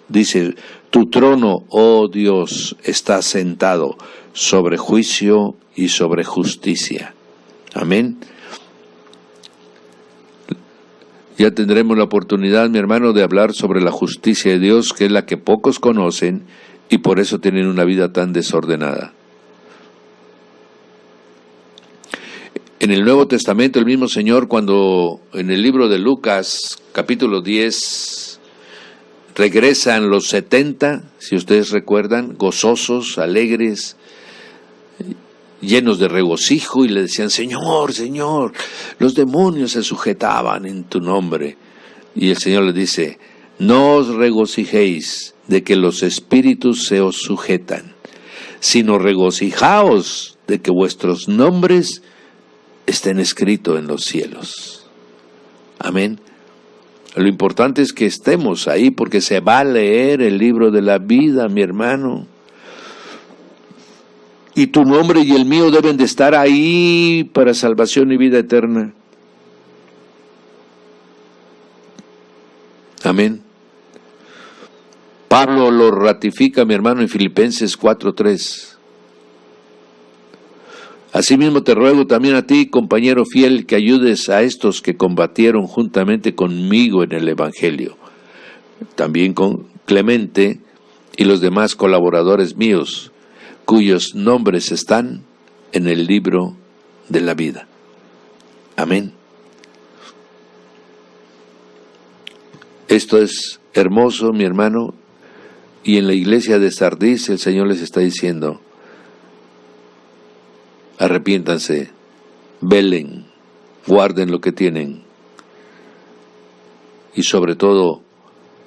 dice, tu trono, oh Dios, está sentado sobre juicio y sobre justicia. Amén. Ya tendremos la oportunidad, mi hermano, de hablar sobre la justicia de Dios, que es la que pocos conocen y por eso tienen una vida tan desordenada. En el Nuevo Testamento, el mismo Señor, cuando en el libro de Lucas, capítulo 10, regresan los 70, si ustedes recuerdan, gozosos, alegres, llenos de regocijo, y le decían, Señor, Señor, los demonios se sujetaban en tu nombre. Y el Señor les dice, no os regocijéis de que los espíritus se os sujetan, sino regocijaos de que vuestros nombres estén escritos en los cielos. Amén. Lo importante es que estemos ahí, porque se va a leer el libro de la vida, mi hermano. Y tu nombre y el mío deben de estar ahí para salvación y vida eterna. Amén. Pablo lo ratifica, mi hermano, en Filipenses 4:3. Asimismo te ruego también a ti, compañero fiel, que ayudes a estos que combatieron juntamente conmigo en el Evangelio, también con Clemente y los demás colaboradores míos, cuyos nombres están en el libro de la vida. Amén. Esto es hermoso, mi hermano, y en la iglesia de Sardis el Señor les está diciendo, arrepiéntanse, velen, guarden lo que tienen, y sobre todo,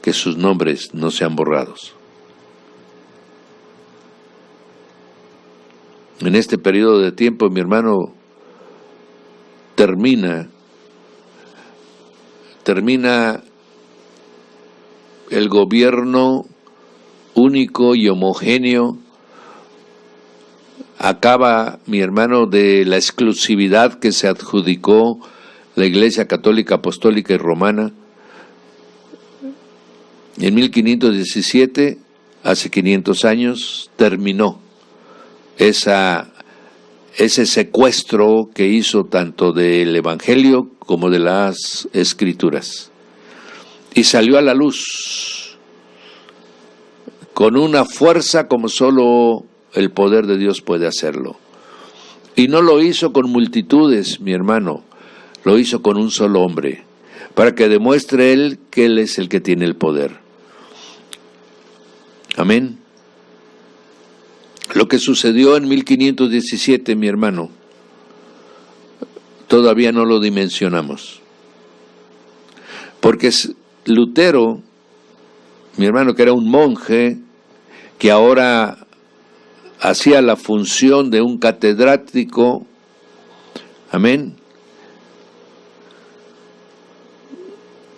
que sus nombres no sean borrados. En este periodo de tiempo, mi hermano, termina el gobierno único y homogéneo. Acaba, mi hermano, de la exclusividad que se adjudicó la Iglesia Católica, Apostólica y Romana. En 1517, hace 500 años, terminó ese secuestro que hizo tanto del Evangelio como de las Escrituras. Y salió a la luz con una fuerza como solo el poder de Dios puede hacerlo. Y no lo hizo con multitudes, mi hermano, lo hizo con un solo hombre, para que demuestre él que él es el que tiene el poder. Amén. Lo que sucedió en 1517, mi hermano, todavía no lo dimensionamos. Porque Lutero, mi hermano, que era un monje, que ahora hacía la función de un catedrático, amén,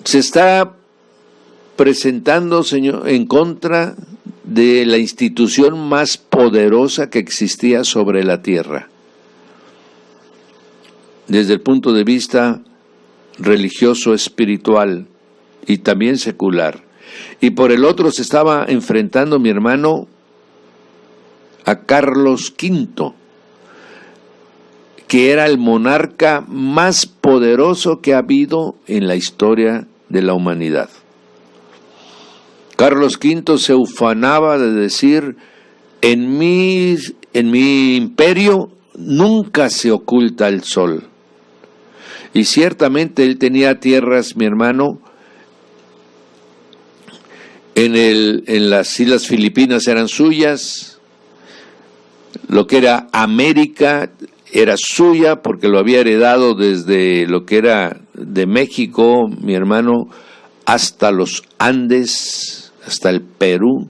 se está presentando, Señor, en contra de la institución más poderosa que existía sobre la tierra, desde el punto de vista religioso, espiritual y también secular. Y por el otro se estaba enfrentando, mi hermano, a Carlos V, que era el monarca más poderoso que ha habido en la historia de la humanidad. Carlos V se ufanaba de decir, en mi imperio nunca se oculta el sol. Y ciertamente él tenía tierras, mi hermano, en las Islas Filipinas eran suyas, lo que era América era suya porque lo había heredado desde lo que era de México, mi hermano, hasta los Andes, hasta el Perú.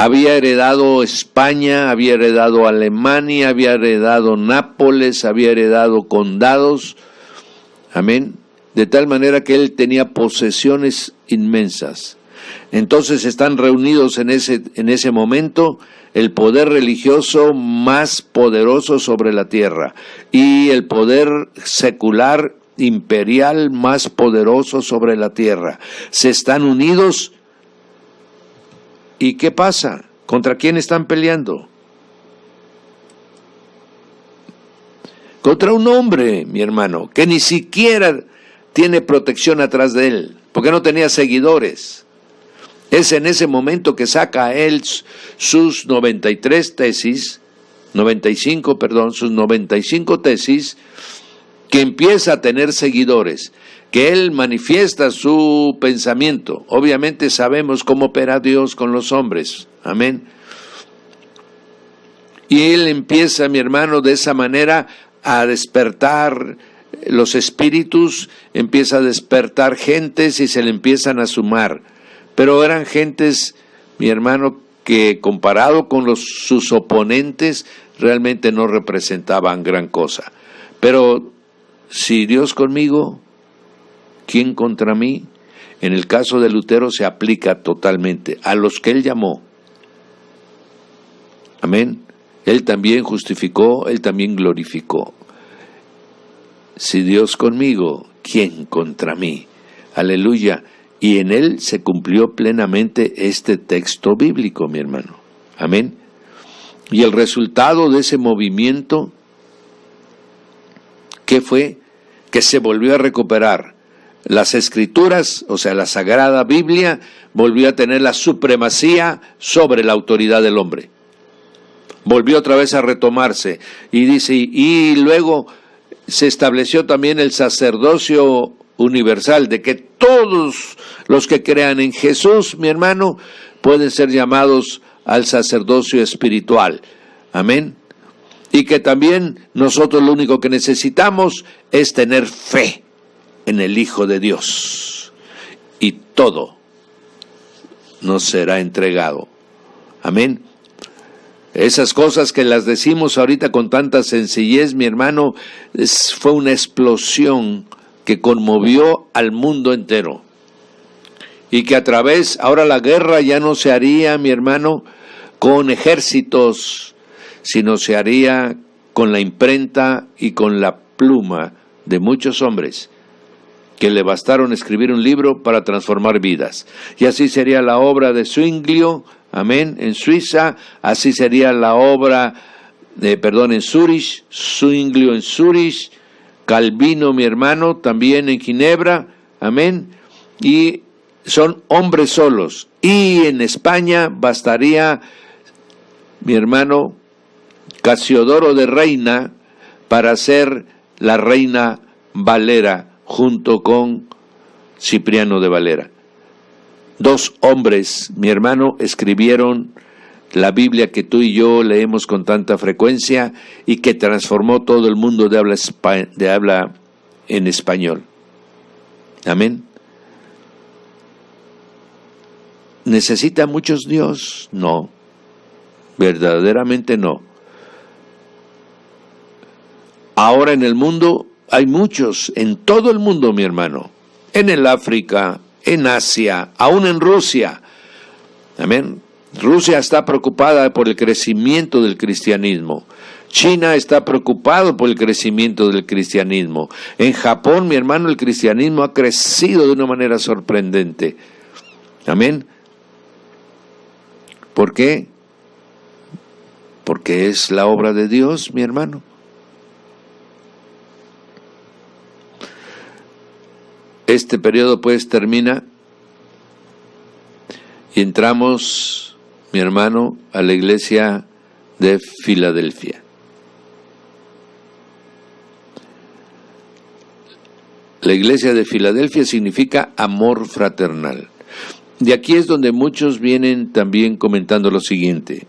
Había heredado España, había heredado Alemania, había heredado Nápoles, había heredado condados, amén, de tal manera que él tenía posesiones inmensas. Entonces están reunidos en ese momento el poder religioso más poderoso sobre la tierra y el poder secular imperial más poderoso sobre la tierra. Se están unidos. ¿Y qué pasa? ¿Contra quién están peleando? Contra un hombre, mi hermano, que ni siquiera tiene protección atrás de él, porque no tenía seguidores. Es en ese momento que saca a él sus 95 tesis, que empieza a tener seguidores, que él manifiesta su pensamiento. Obviamente sabemos cómo opera Dios con los hombres, amén. Y él empieza, mi hermano, de esa manera a despertar los espíritus, empieza a despertar gentes y se le empiezan a sumar. Pero eran gentes, mi hermano, que comparado con sus oponentes, realmente no representaban gran cosa. Pero si Dios conmigo, ¿quién contra mí? En el caso de Lutero se aplica totalmente a los que él llamó. Amén. Él también justificó, él también glorificó. Si Dios conmigo, ¿quién contra mí? Aleluya. Y en él se cumplió plenamente este texto bíblico, mi hermano. Amén. Y el resultado de ese movimiento, ¿qué fue? Que se volvió a recuperar las Escrituras, o sea, la Sagrada Biblia, volvió a tener la supremacía sobre la autoridad del hombre. Volvió otra vez a retomarse. Y dice, y luego se estableció también el sacerdocio universal, de que todos los que crean en Jesús, mi hermano, pueden ser llamados al sacerdocio espiritual. Amén. Y que también nosotros lo único que necesitamos es tener fe en el Hijo de Dios. Y todo nos será entregado. Amén. Esas cosas que las decimos ahorita con tanta sencillez, mi hermano, fue una explosión que conmovió al mundo entero. Y que a través, ahora la guerra ya no se haría, mi hermano, con ejércitos, sino se haría con la imprenta y con la pluma de muchos hombres que le bastaron escribir un libro para transformar vidas. Y así sería la obra de Zwinglio, amén, en Suiza, así sería la obra, en Zurich, Zwinglio en Zurich, Calvino, mi hermano, también en Ginebra, amén, y son hombres solos. Y en España bastaría, mi hermano, Casiodoro de Reina para ser la reina Valera junto con Cipriano de Valera. 2 hombres, mi hermano, escribieron la Biblia que tú y yo leemos con tanta frecuencia y que transformó todo el mundo de habla en español. Amén. ¿Necesita muchos Dios? No, verdaderamente no. Ahora en el mundo hay muchos, en todo el mundo, mi hermano, en el África, en Asia, aún en Rusia. Amén. Rusia está preocupada por el crecimiento del cristianismo. China está preocupado por el crecimiento del cristianismo. En Japón, mi hermano, el cristianismo ha crecido de una manera sorprendente. Amén. ¿Por qué? Porque es la obra de Dios, mi hermano. Este periodo pues termina y entramos, mi hermano, a la iglesia de Filadelfia. La iglesia de Filadelfia significa amor fraternal. De aquí es donde muchos vienen también comentando lo siguiente.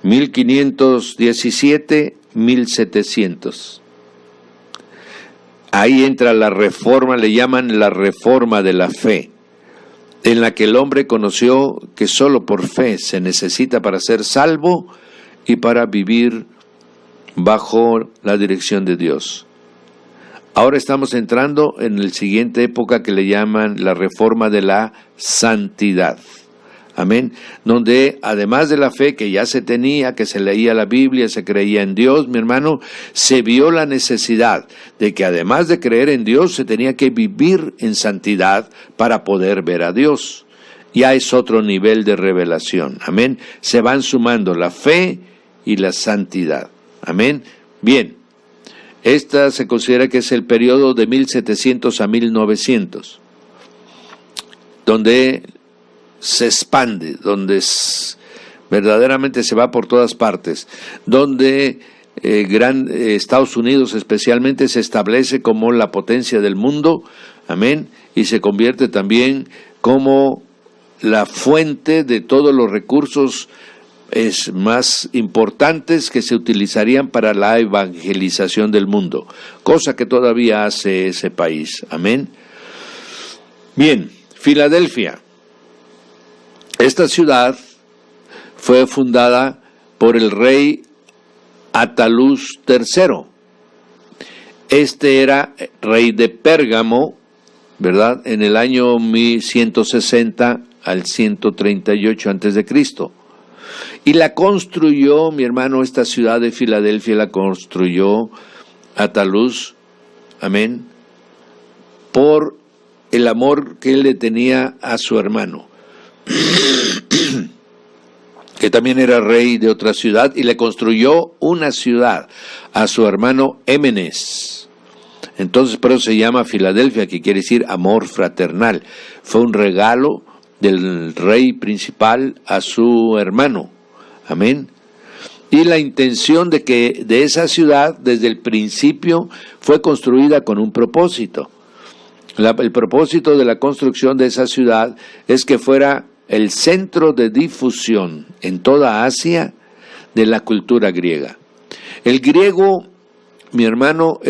1517, 1700. Ahí entra la reforma, le llaman la reforma de la fe. en la que el hombre conoció que solo por fe se necesita para ser salvo y para vivir bajo la dirección de Dios. Ahora estamos entrando en la siguiente época que le llaman la reforma de la santidad. Amén. Donde además de la fe que ya se tenía, que se leía la Biblia, se creía en Dios, mi hermano, se vio la necesidad de que además de creer en Dios, se tenía que vivir en santidad para poder ver a Dios. Ya es otro nivel de revelación. Amén. Se van sumando la fe y la santidad. Amén. Bien. Esta se considera que es el periodo de 1700 a 1900, donde se expande, donde verdaderamente se va por todas partes, donde Estados Unidos especialmente se establece como la potencia del mundo, amén, y se convierte también como la fuente de todos los recursos más importantes que se utilizarían para la evangelización del mundo, cosa que todavía hace ese país, amén. Bien, Filadelfia. Esta ciudad fue fundada por el rey Atalus III. Este era rey de Pérgamo, ¿verdad? En el año 1160 al 138 a.C. Y la construyó, mi hermano, esta ciudad de Filadelfia la construyó Atalus, amén, por el amor que él le tenía a su hermano, que también era rey de otra ciudad, y le construyó una ciudad a su hermano Émenes. Entonces, por eso se llama Filadelfia, que quiere decir amor fraternal. Fue un regalo del rey principal a su hermano. Amén. Y la intención de esa ciudad, desde el principio, fue construida con un propósito. El propósito de la construcción de esa ciudad es que fuera el centro de difusión en toda Asia de la cultura griega. El griego, mi hermano,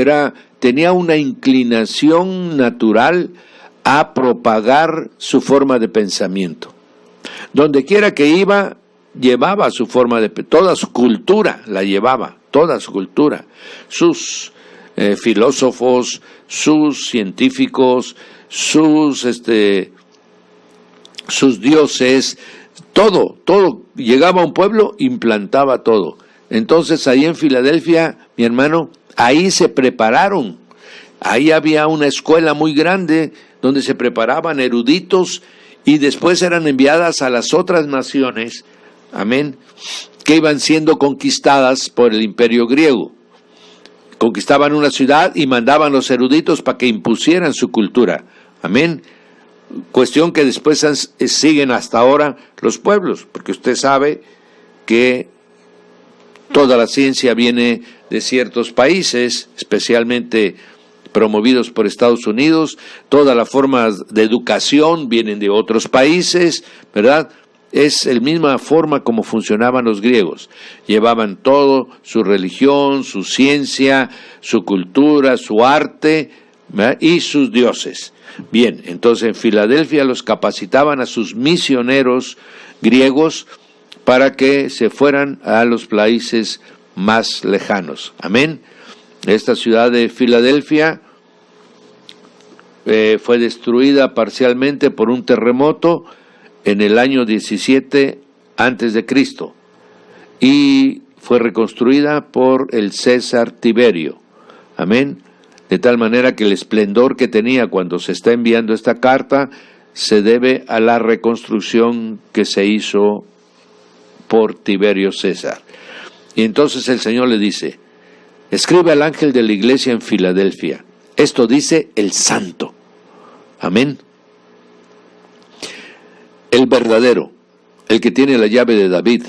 tenía una inclinación natural a propagar su forma de pensamiento. Donde quiera que iba, llevaba su forma de toda su cultura, la llevaba, toda su cultura, sus filósofos, sus científicos, sus dioses, todo, llegaba a un pueblo, implantaba todo. Entonces ahí en Filadelfia, mi hermano, ahí se prepararon, ahí había una escuela muy grande donde se preparaban eruditos y después eran enviadas a las otras naciones, amén, que iban siendo conquistadas por el imperio griego. Conquistaban una ciudad y mandaban los eruditos para que impusieran su cultura, amén. Cuestión que después siguen hasta ahora los pueblos, porque usted sabe que toda la ciencia viene de ciertos países, especialmente promovidos por Estados Unidos, todas las formas de educación vienen de otros países, ¿verdad? Es la misma forma como funcionaban los griegos. Llevaban todo, su religión, su ciencia, su cultura, su arte, ¿verdad? Y sus dioses. Bien, entonces en Filadelfia los capacitaban a sus misioneros griegos para que se fueran a los países más lejanos. Amén. Esta ciudad de Filadelfia fue destruida parcialmente por un terremoto en el año 17 antes de Cristo y fue reconstruida por el César Tiberio. Amén. De tal manera que el esplendor que tenía cuando se está enviando esta carta se debe a la reconstrucción que se hizo por Tiberio César. Y entonces el Señor le dice: escribe al ángel de la iglesia en Filadelfia, esto dice el santo. Amén. El verdadero, el que tiene la llave de David,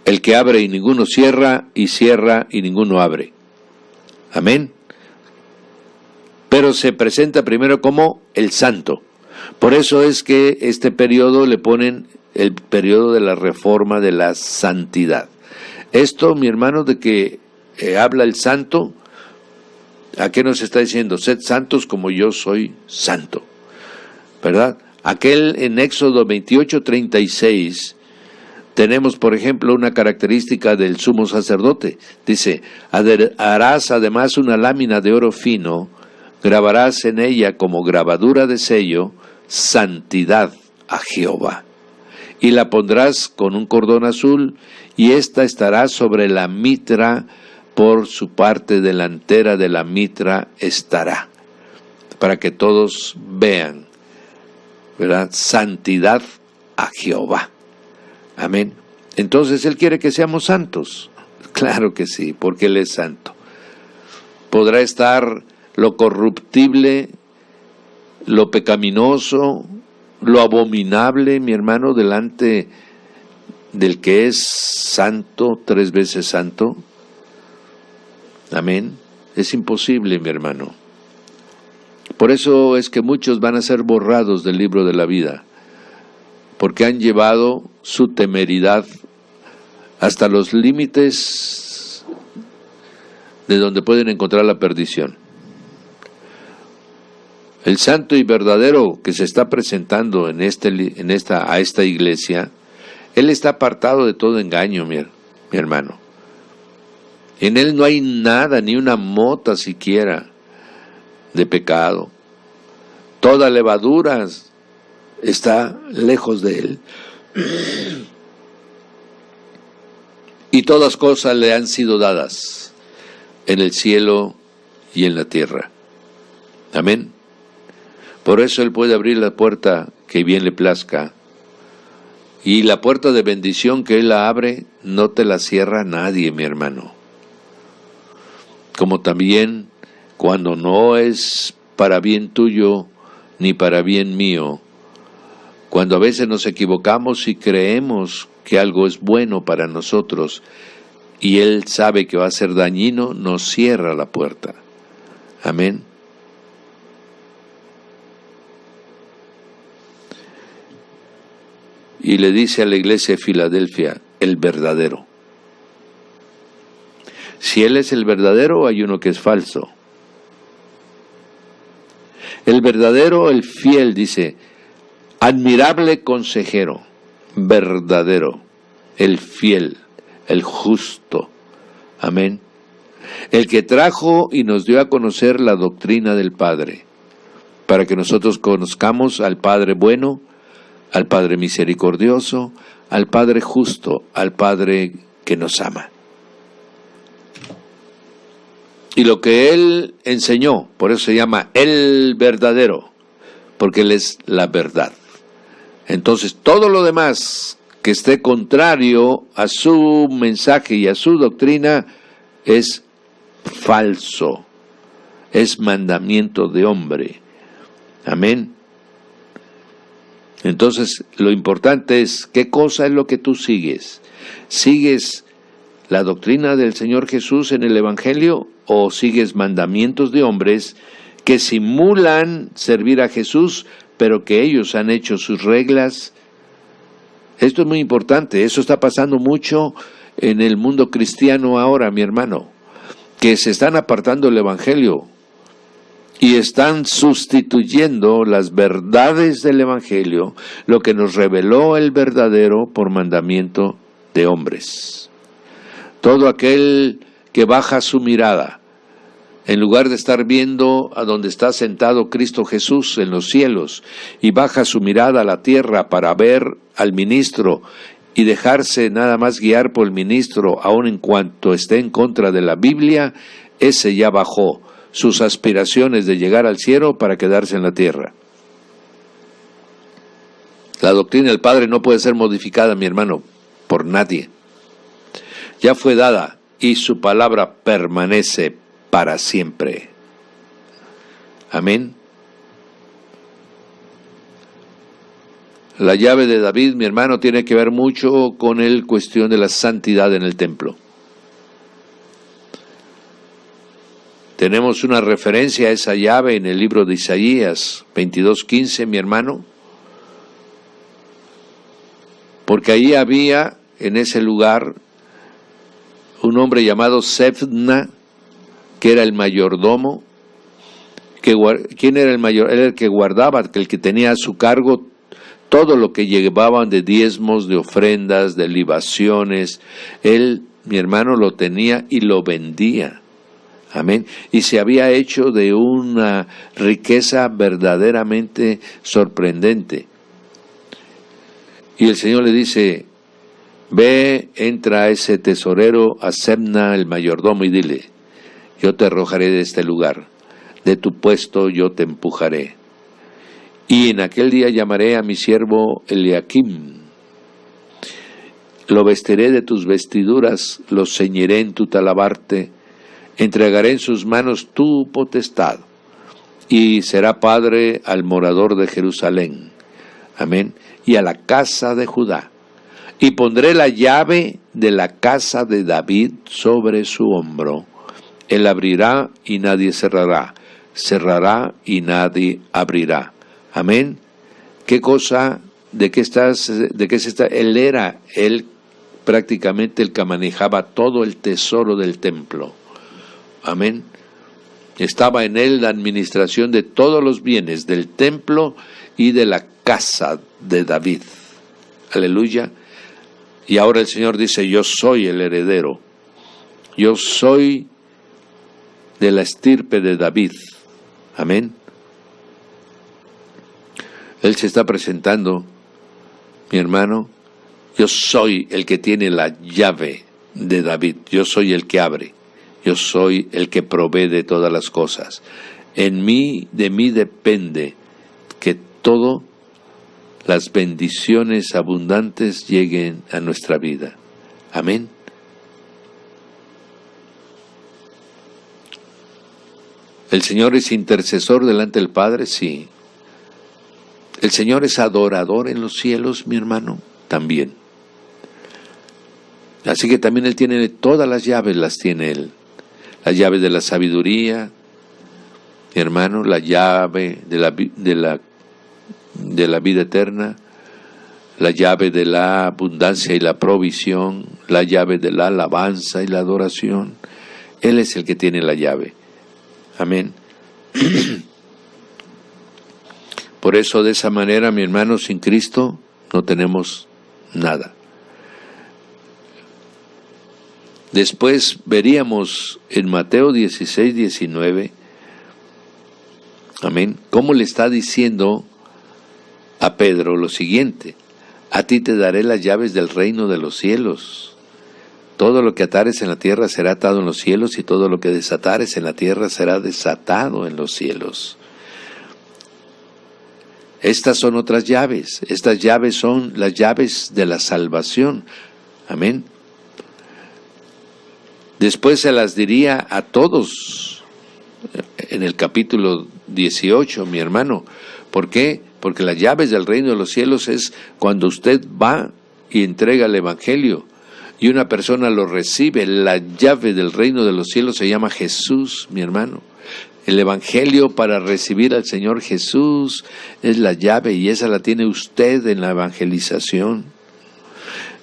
el que abre y ninguno cierra, y cierra y ninguno abre. Amén. Pero se presenta primero como el santo. Por eso es que este periodo le ponen el periodo de la reforma de la santidad. Esto, mi hermano, de que habla el santo, ¿a qué nos está diciendo? Sed santos como yo soy santo, ¿verdad? Aquel en Éxodo 28:36, tenemos, por ejemplo, una característica del sumo sacerdote. Dice, harás además una lámina de oro fino, grabarás en ella como grabadura de sello, santidad a Jehová. Y la pondrás con un cordón azul, y ésta estará sobre la mitra, por su parte delantera de la mitra estará, para que todos vean, ¿verdad? Santidad a Jehová. Amén. Entonces Él quiere que seamos santos. Claro que sí, porque Él es santo. Podrá estar lo corruptible, lo pecaminoso, lo abominable, mi hermano, delante del que es santo, 3 veces santo. Amén. Es imposible, mi hermano. Por eso es que muchos van a ser borrados del libro de la vida, porque han llevado su temeridad hasta los límites de donde pueden encontrar la perdición. El santo y verdadero que se está presentando a esta iglesia, él está apartado de todo engaño, mi hermano. En él no hay nada, ni una mota siquiera de pecado. Toda levadura está lejos de él. Y todas cosas le han sido dadas en el cielo y en la tierra. Amén. Por eso Él puede abrir la puerta que bien le plazca. Y la puerta de bendición que Él la abre, no te la cierra nadie, mi hermano. Como también, cuando no es para bien tuyo, ni para bien mío, cuando a veces nos equivocamos y creemos que algo es bueno para nosotros, y Él sabe que va a ser dañino, nos cierra la puerta. Amén. Y le dice a la iglesia de Filadelfia, el verdadero. Si Él es el verdadero, hay uno que es falso. El verdadero, el fiel, dice, admirable consejero, verdadero, el fiel, el justo. Amén. El que trajo y nos dio a conocer la doctrina del Padre, para que nosotros conozcamos al Padre bueno, al Padre misericordioso, al Padre justo, al Padre que nos ama. Y lo que Él enseñó, por eso se llama el verdadero, porque Él es la verdad. Entonces todo lo demás que esté contrario a su mensaje y a su doctrina es falso, es mandamiento de hombre. Amén. Entonces lo importante es, ¿qué cosa es lo que tú sigues? ¿Sigues la doctrina del Señor Jesús en el Evangelio o sigues mandamientos de hombres que simulan servir a Jesús, pero que ellos han hecho sus reglas? Esto es muy importante, eso está pasando mucho en el mundo cristiano ahora, mi hermano, que se están apartando del Evangelio y están sustituyendo las verdades del Evangelio, lo que nos reveló el verdadero, por mandamiento de hombres. Todo aquel que baja su mirada, en lugar de estar viendo a donde está sentado Cristo Jesús en los cielos, y baja su mirada a la tierra para ver al ministro y dejarse nada más guiar por el ministro, aun en cuanto esté en contra de la Biblia, ese ya bajó sus aspiraciones de llegar al cielo para quedarse en la tierra. La doctrina del Padre no puede ser modificada, mi hermano, por nadie. Ya fue dada y su palabra permanece para siempre. Amén. La llave de David, mi hermano, tiene que ver mucho con la cuestión de la santidad en el templo. Tenemos una referencia a esa llave en el libro de Isaías 22:15, mi hermano, porque ahí había en ese lugar un hombre llamado Sebna, que era el mayordomo. ¿Quién era el mayor? Era el que guardaba, el que tenía a su cargo todo lo que llevaban de diezmos, de ofrendas, de libaciones, él, mi hermano, lo tenía y lo vendía. Amén. Y se había hecho de una riqueza verdaderamente sorprendente. Y el Señor le dice: ve, entra a ese tesorero, a Sebna, el mayordomo, y dile: yo te arrojaré de este lugar, de tu puesto yo te empujaré. Y en aquel día llamaré a mi siervo Eliakim, lo vestiré de tus vestiduras, lo ceñiré en tu talabarte, entregaré en sus manos tu potestad, y será padre al morador de Jerusalén. Amén. Y a la casa de Judá. Y pondré la llave de la casa de David sobre su hombro. Él abrirá y nadie cerrará. Cerrará y nadie abrirá. Amén. ¿Qué cosa? ¿De qué se está? Él prácticamente el que manejaba todo el tesoro del templo. Amén. Estaba en él la administración de todos los bienes del templo y de la casa de David. Aleluya. Y ahora el Señor dice: yo soy el heredero. Yo soy de la estirpe de David. Amén. Él se está presentando, mi hermano: yo soy el que tiene la llave de David. Yo soy el que abre. Yo soy el que provee de todas las cosas. De mí depende que todas las bendiciones abundantes lleguen a nuestra vida. Amén. ¿El Señor es intercesor delante del Padre? Sí. ¿El Señor es adorador en los cielos, mi hermano? También. Así que también Él tiene todas las llaves, las tiene Él. La llave de la sabiduría, mi hermano, la llave de la vida eterna, la llave de la abundancia y la provisión, la llave de la alabanza y la adoración. Él es el que tiene la llave. Amén. Por eso, de esa manera, mi hermano, sin Cristo no tenemos nada. Después veríamos en Mateo 16, 19, amén, cómo le está diciendo a Pedro lo siguiente: a ti te daré las llaves del reino de los cielos. Todo lo que atares en la tierra será atado en los cielos, y todo lo que desatares en la tierra será desatado en los cielos. Estas son otras llaves. Estas llaves son las llaves de la salvación. Amén. Después se las diría a todos en el capítulo 18, mi hermano. ¿Por qué? Porque las llaves del reino de los cielos es cuando usted va y entrega el evangelio y una persona lo recibe. La llave del reino de los cielos se llama Jesús, mi hermano. El evangelio para recibir al Señor Jesús es la llave, y esa la tiene usted en la evangelización.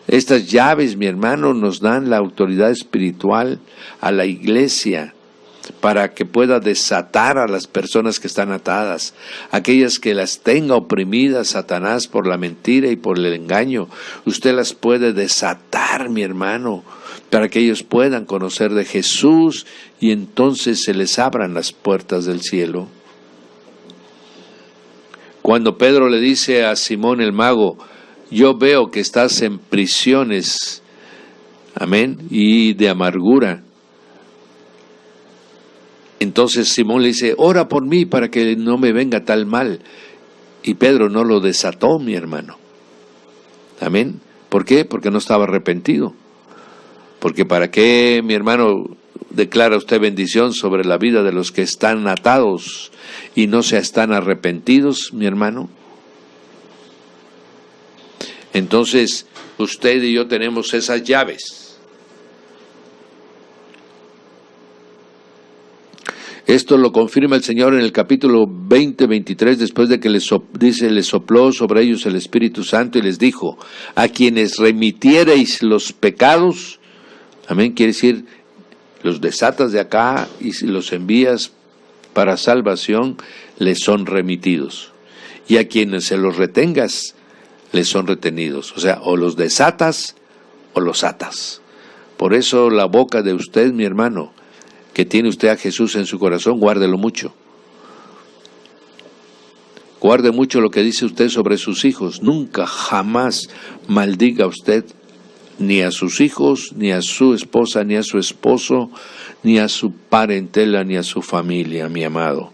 Estas llaves, mi hermano, nos dan la autoridad espiritual a la iglesia para que pueda desatar a las personas que están atadas, aquellas que las tenga oprimidas Satanás por la mentira y por el engaño. Usted las puede desatar, mi hermano, para que ellos puedan conocer de Jesús y entonces se les abran las puertas del cielo. Cuando Pedro le dice a Simón el mago: yo veo que estás en prisiones, amén, y de amargura. Entonces Simón le dice: ora por mí para que no me venga tal mal. Y Pedro no lo desató, mi hermano. Amén. ¿Por qué? Porque no estaba arrepentido. Porque ¿para qué, mi hermano, declara usted bendición sobre la vida de los que están atados y no se están arrepentidos, mi hermano? Entonces, usted y yo tenemos esas llaves. Esto lo confirma el Señor en el capítulo 20, 23, después de que les sopló sobre ellos el Espíritu Santo y les dijo: a quienes remitiereis los pecados, amén, quiere decir, los desatas de acá y los envías para salvación, les son remitidos. Y a quienes se los retengas, les son retenidos. O sea, o los desatas o los atas. Por eso la boca de usted, mi hermano, que tiene usted a Jesús en su corazón, guárdelo mucho. Guarde mucho lo que dice usted sobre sus hijos. Nunca, jamás maldiga usted ni a sus hijos, ni a su esposa, ni a su esposo, ni a su parentela, ni a su familia, mi amado.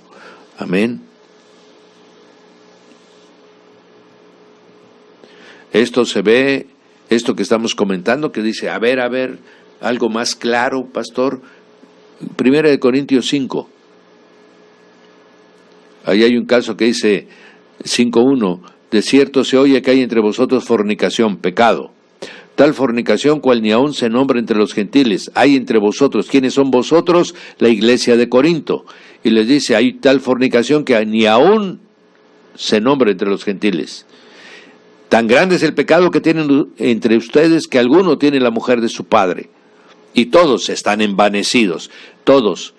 Amén. Esto se ve, esto que estamos comentando, que dice, a ver, algo más claro, pastor. 1 Corintios 5. Ahí hay un caso que dice 5:1, de cierto se oye que hay entre vosotros fornicación, pecado. Tal fornicación cual ni aun se nombra entre los gentiles. Hay entre vosotros. ¿Quiénes son vosotros? La iglesia de Corinto. Y les dice, hay tal fornicación que ni aun se nombra entre los gentiles. Tan grande es el pecado que tienen entre ustedes que alguno tiene la mujer de su padre. Y todos están envanecidos. Todos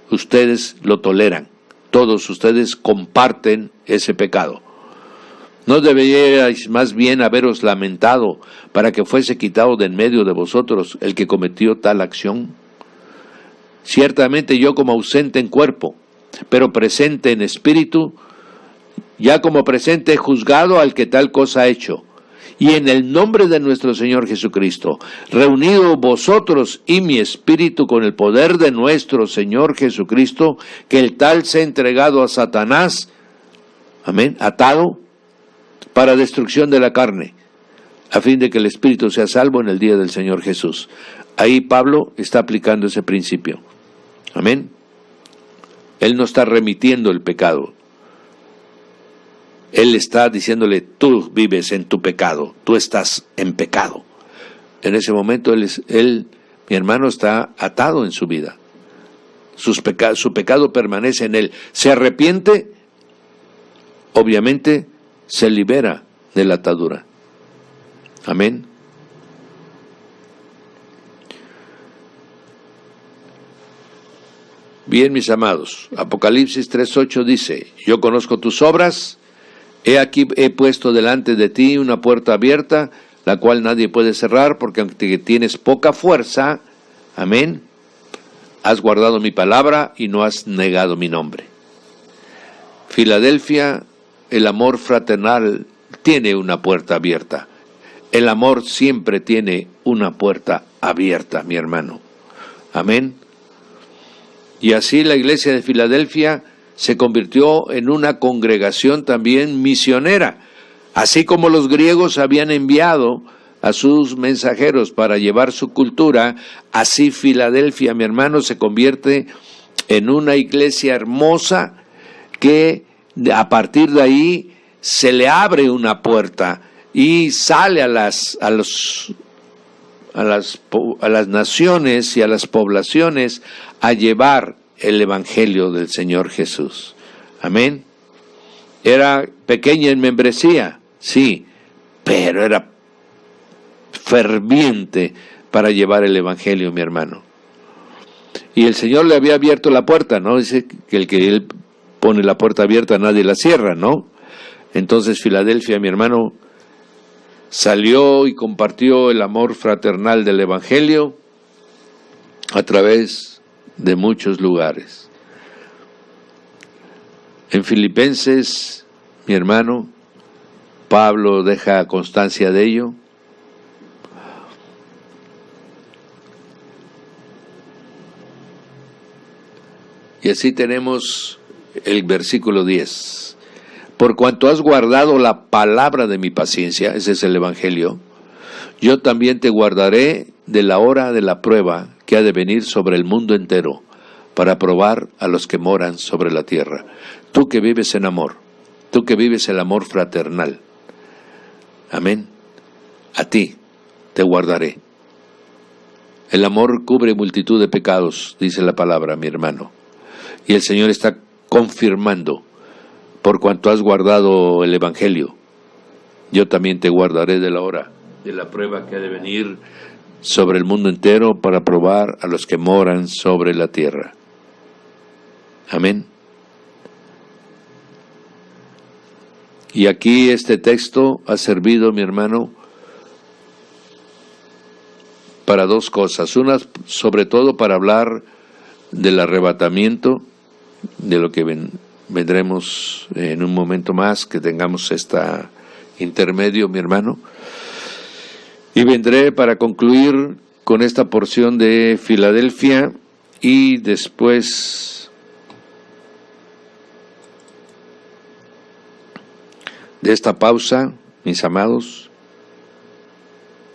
ustedes lo toleran. Todos ustedes comparten ese pecado. ¿No deberíais más bien haberos lamentado para que fuese quitado de en medio de vosotros el que cometió tal acción? Ciertamente yo como ausente en cuerpo, pero presente en espíritu, ya como presente he juzgado al que tal cosa ha hecho. Y en el nombre de nuestro Señor Jesucristo, reunido vosotros y mi espíritu con el poder de nuestro Señor Jesucristo, que el tal se ha entregado a Satanás, amén, atado, para destrucción de la carne, a fin de que el espíritu sea salvo en el día del Señor Jesús. Ahí Pablo está aplicando ese principio. Amén. Él no está remitiendo el pecado. Él está diciéndole, tú vives en tu pecado, tú estás en pecado. En ese momento él, mi hermano, está atado en su vida. Su pecado permanece en él. Se arrepiente, obviamente se libera de la atadura. Amén. Bien, mis amados, Apocalipsis 3:8 dice, yo conozco tus obras, he aquí he puesto delante de ti una puerta abierta, la cual nadie puede cerrar, porque aunque tienes poca fuerza, amén, has guardado mi palabra y no has negado mi nombre. Filadelfia, el amor fraternal tiene una puerta abierta. El amor siempre tiene una puerta abierta, mi hermano. Amén. Y así la iglesia de Filadelfia se convirtió en una congregación también misionera. Así como los griegos habían enviado a sus mensajeros para llevar su cultura, así Filadelfia, mi hermano, se convierte en una iglesia hermosa que a partir de ahí se le abre una puerta y sale a las naciones y a las poblaciones a llevar el evangelio del Señor Jesús. Amén. Era pequeña en membresía, sí, pero era ferviente para llevar el evangelio, mi hermano. Y el Señor le había abierto la puerta, ¿no? Dice que el que Él pone la puerta abierta nadie la cierra, ¿no? Entonces Filadelfia, mi hermano, salió y compartió el amor fraternal del evangelio a través de muchos lugares. En Filipenses, mi hermano, Pablo deja constancia de ello. Y así tenemos el versículo 10. Por cuanto has guardado la palabra de mi paciencia, ese es el evangelio, yo también te guardaré de la hora de la prueba que ha de venir sobre el mundo entero, para probar a los que moran sobre la tierra. Tú que vives en amor, tú que vives el amor fraternal, amén, a ti te guardaré. El amor cubre multitud de pecados, dice la palabra, mi hermano. Y el Señor está confirmando, por cuanto has guardado el evangelio, yo también te guardaré de la hora de la prueba que ha de venir sobre el mundo entero para probar a los que moran sobre la tierra. Amén. Y aquí este texto ha servido, mi hermano, para dos cosas. Una, sobre todo, para hablar del arrebatamiento, de lo que vendremos en un momento más, que tengamos esta intermedio, mi hermano. Y vendré para concluir con esta porción de Filadelfia, y después de esta pausa, mis amados,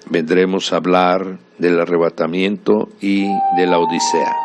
vendremos a hablar del arrebatamiento y de la Odisea.